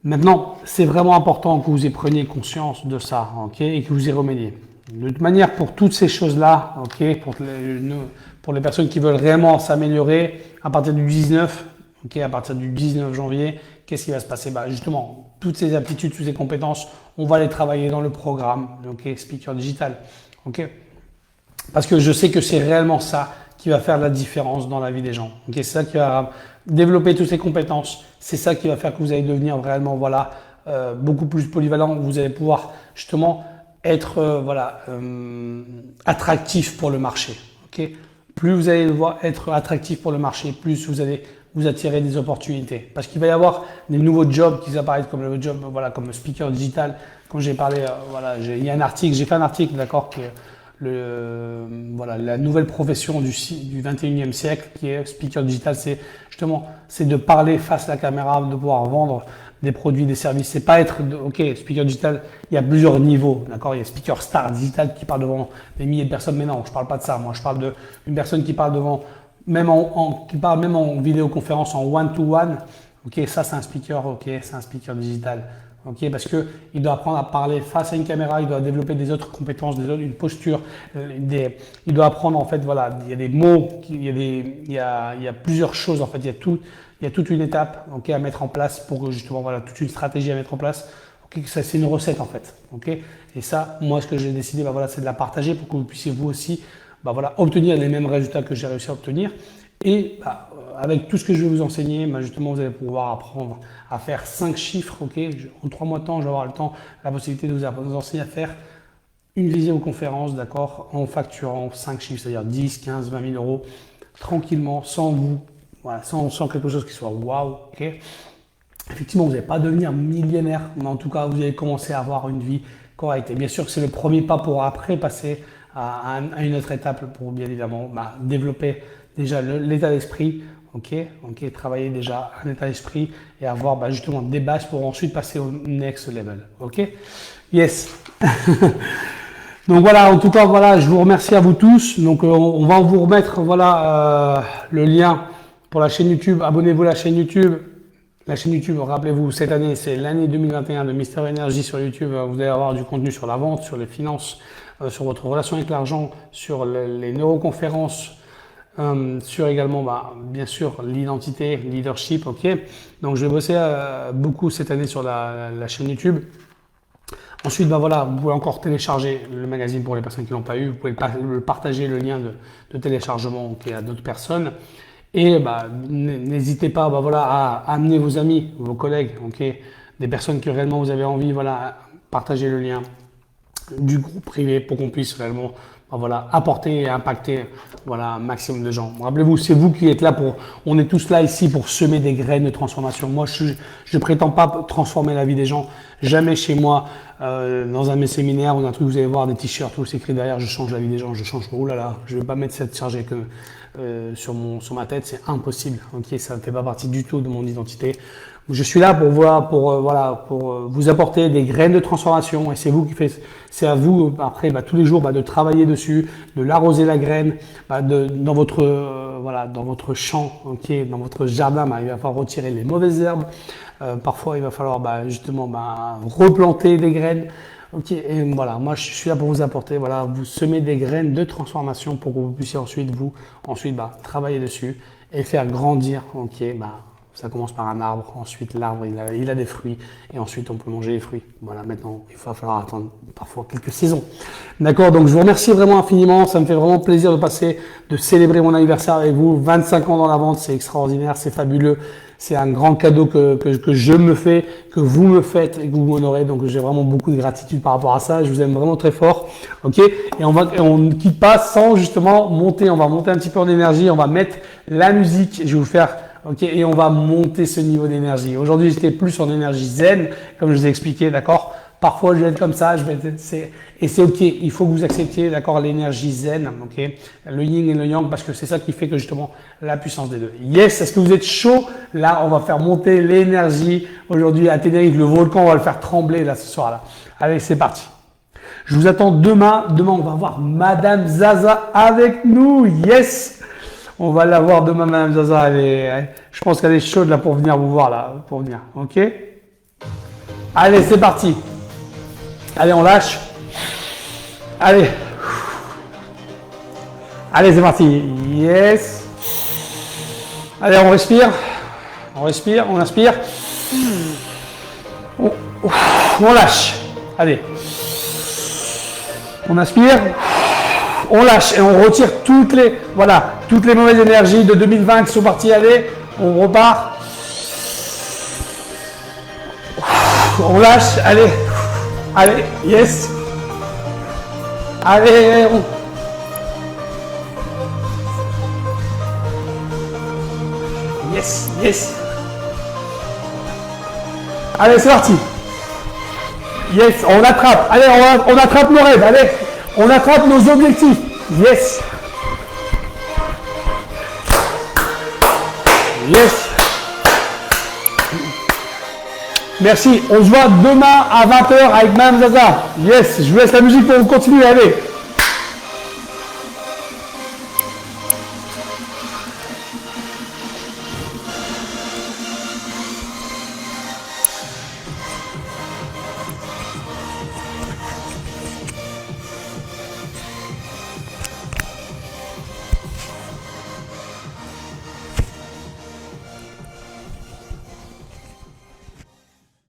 S1: Maintenant, c'est vraiment important que vous y preniez conscience de ça, ok, et que vous y remédiez. De toute manière, pour toutes ces choses-là, ok, pour les personnes qui veulent réellement s'améliorer, à partir du 19, ok, à partir du 19 janvier, qu'est-ce qui va se passer? Bah, justement, toutes ces aptitudes, toutes ces compétences, on va les travailler dans le programme, ok, Speaker Digital, ok. Parce que je sais que c'est réellement ça qui va faire la différence dans la vie des gens, ok. C'est ça qui va développer toutes ces compétences. C'est ça qui va faire que vous allez devenir vraiment, voilà, beaucoup plus polyvalent. Vous allez pouvoir justement être attractif pour le marché. Ok, plus vous allez devoir être attractif pour le marché, plus vous allez vous attirer des opportunités. Parce qu'il va y avoir des nouveaux jobs qui apparaissent comme le job, voilà, comme speaker digital. Quand j'ai parlé, il y a un article, j'ai fait un article, d'accord, qui est la nouvelle profession du 21e siècle, qui est speaker digital. C'est justement, c'est de parler face à la caméra, de pouvoir vendre des produits, des services. C'est pas être, ok, speaker digital, il y a plusieurs niveaux, d'accord. Il y a speaker star digital qui parle devant des milliers de personnes, mais non, je parle pas de ça. Moi, je parle d'une personne qui parle devant, qui parle même en vidéoconférence, en one-to-one. Ok, ça c'est un speaker, ok, c'est un speaker digital. Ok, parce que il doit apprendre à parler face à une caméra, il doit développer des autres compétences, une posture, il doit apprendre en fait, voilà, il y a des mots, il y a plusieurs choses en fait, il y a toute une étape, ok, à mettre en place pour justement, voilà, toute une stratégie à mettre en place. Ok, ça c'est une recette en fait, ok. Et ça, moi, ce que j'ai décidé, bah voilà, c'est de la partager pour que vous puissiez vous aussi, bah voilà, obtenir les mêmes résultats que j'ai réussi à obtenir. Et bah, avec tout ce que je vais vous enseigner, bah, justement, vous allez pouvoir apprendre à faire 5 chiffres. Ok, en 3 mois de temps, je vais avoir le temps, la possibilité de vous enseigner à faire une visioconférence, d'accord, en facturant 5 chiffres, c'est-à-dire 10, 15, 20 000 euros, tranquillement, sans vous, voilà, sans quelque chose qui soit waouh. Ok, effectivement, vous n'allez pas devenir millionnaire, mais en tout cas, vous allez commencer à avoir une vie correcte. Et bien sûr que c'est le premier pas pour après passer à une autre étape pour bien évidemment développer déjà l'état d'esprit, ok, travailler déjà un état d'esprit et avoir justement des bases pour ensuite passer au next level, ok, yes. Donc voilà, en tout cas voilà, je vous remercie à vous tous. Donc on va vous remettre le lien pour la chaîne YouTube. Abonnez-vous à la chaîne YouTube. La chaîne YouTube, rappelez-vous, cette année, c'est l'année 2021 de Mister Energy sur YouTube. Vous allez avoir du contenu sur la vente, sur les finances, sur votre relation avec l'argent, sur les neuroconférences, sur également, bien sûr, l'identité, leadership, ok. Donc, je vais bosser beaucoup cette année sur la chaîne YouTube. Ensuite, voilà, vous pouvez encore télécharger le magazine pour les personnes qui ne l'ont pas eu. Vous pouvez partager le lien de téléchargement à d'autres personnes. Et n'hésitez pas à amener vos amis, vos collègues, ok, des personnes que réellement vous avez envie, partager le lien du groupe privé pour qu'on puisse réellement apporter et impacter un maximum de gens. Rappelez-vous, c'est vous qui êtes là on est tous là ici pour semer des graines de transformation. Moi, je prétends pas transformer la vie des gens. Jamais chez moi, dans un de mes séminaires ou un truc, vous allez voir des t-shirts où c'est écrit derrière, je change la vie des gens, je change. Oh là là, je vais pas mettre cette charge sur ma tête, c'est impossible. Ok, ça ne fait pas partie du tout de mon identité. Je suis là pour vous apporter des graines de transformation et c'est à vous après tous les jours de travailler dessus, de l'arroser la graine, dans votre champ, ok, dans votre jardin, il va falloir retirer les mauvaises herbes. Parfois, il va falloir justement replanter des graines. Ok, et voilà, moi je suis là pour vous apporter, vous semer des graines de transformation pour que vous puissiez ensuite travailler dessus et faire grandir. Ok, ça commence par un arbre, ensuite l'arbre il a des fruits et ensuite on peut manger les fruits. Voilà, maintenant il va falloir attendre parfois quelques saisons. D'accord, donc je vous remercie vraiment infiniment, ça me fait vraiment plaisir de célébrer mon anniversaire avec vous. 25 ans dans la vente, c'est extraordinaire, c'est fabuleux. C'est un grand cadeau que je me fais, que vous me faites et que vous m'honorez. Donc j'ai vraiment beaucoup de gratitude par rapport à ça. Je vous aime vraiment très fort. Ok. Et on ne quitte pas sans justement monter. On va monter un petit peu en énergie. On va mettre la musique. Je vais vous faire. Ok. Et on va monter ce niveau d'énergie. Aujourd'hui, j'étais plus en énergie zen, comme je vous ai expliqué, d'accord. Parfois, je vais être comme ça, et c'est ok. Il faut que vous acceptiez, d'accord, l'énergie zen, ok, le yin et le yang, parce que c'est ça qui fait que justement la puissance des deux. Yes, est-ce que vous êtes chaud? Là, on va faire monter l'énergie aujourd'hui à Tenerife, le volcan, on va le faire trembler là ce soir-là. Allez, c'est parti. Je vous attends demain. Demain, on va voir Madame Zaza avec nous. Yes, on va la voir demain, Madame Zaza. Je pense qu'elle est chaude là pour venir vous voir là, pour venir, ok? Allez, c'est parti. Allez, on lâche. Allez. Allez, c'est parti. Yes. Allez, on respire. On respire, on inspire. On lâche. Allez. On inspire. On lâche et on retire toutes les mauvaises énergies de 2020 qui sont parties. Allez, on repart. On lâche. Allez. Allez, yes. Allez, Yes, yes. Allez, c'est parti. Yes, on attrape. Allez, on attrape nos rêves. Allez, on attrape nos objectifs. Yes. Yes. Merci. On se voit demain à 20 h avec Mme Zaza. Yes, je vous laisse la musique pour continuer. Allez.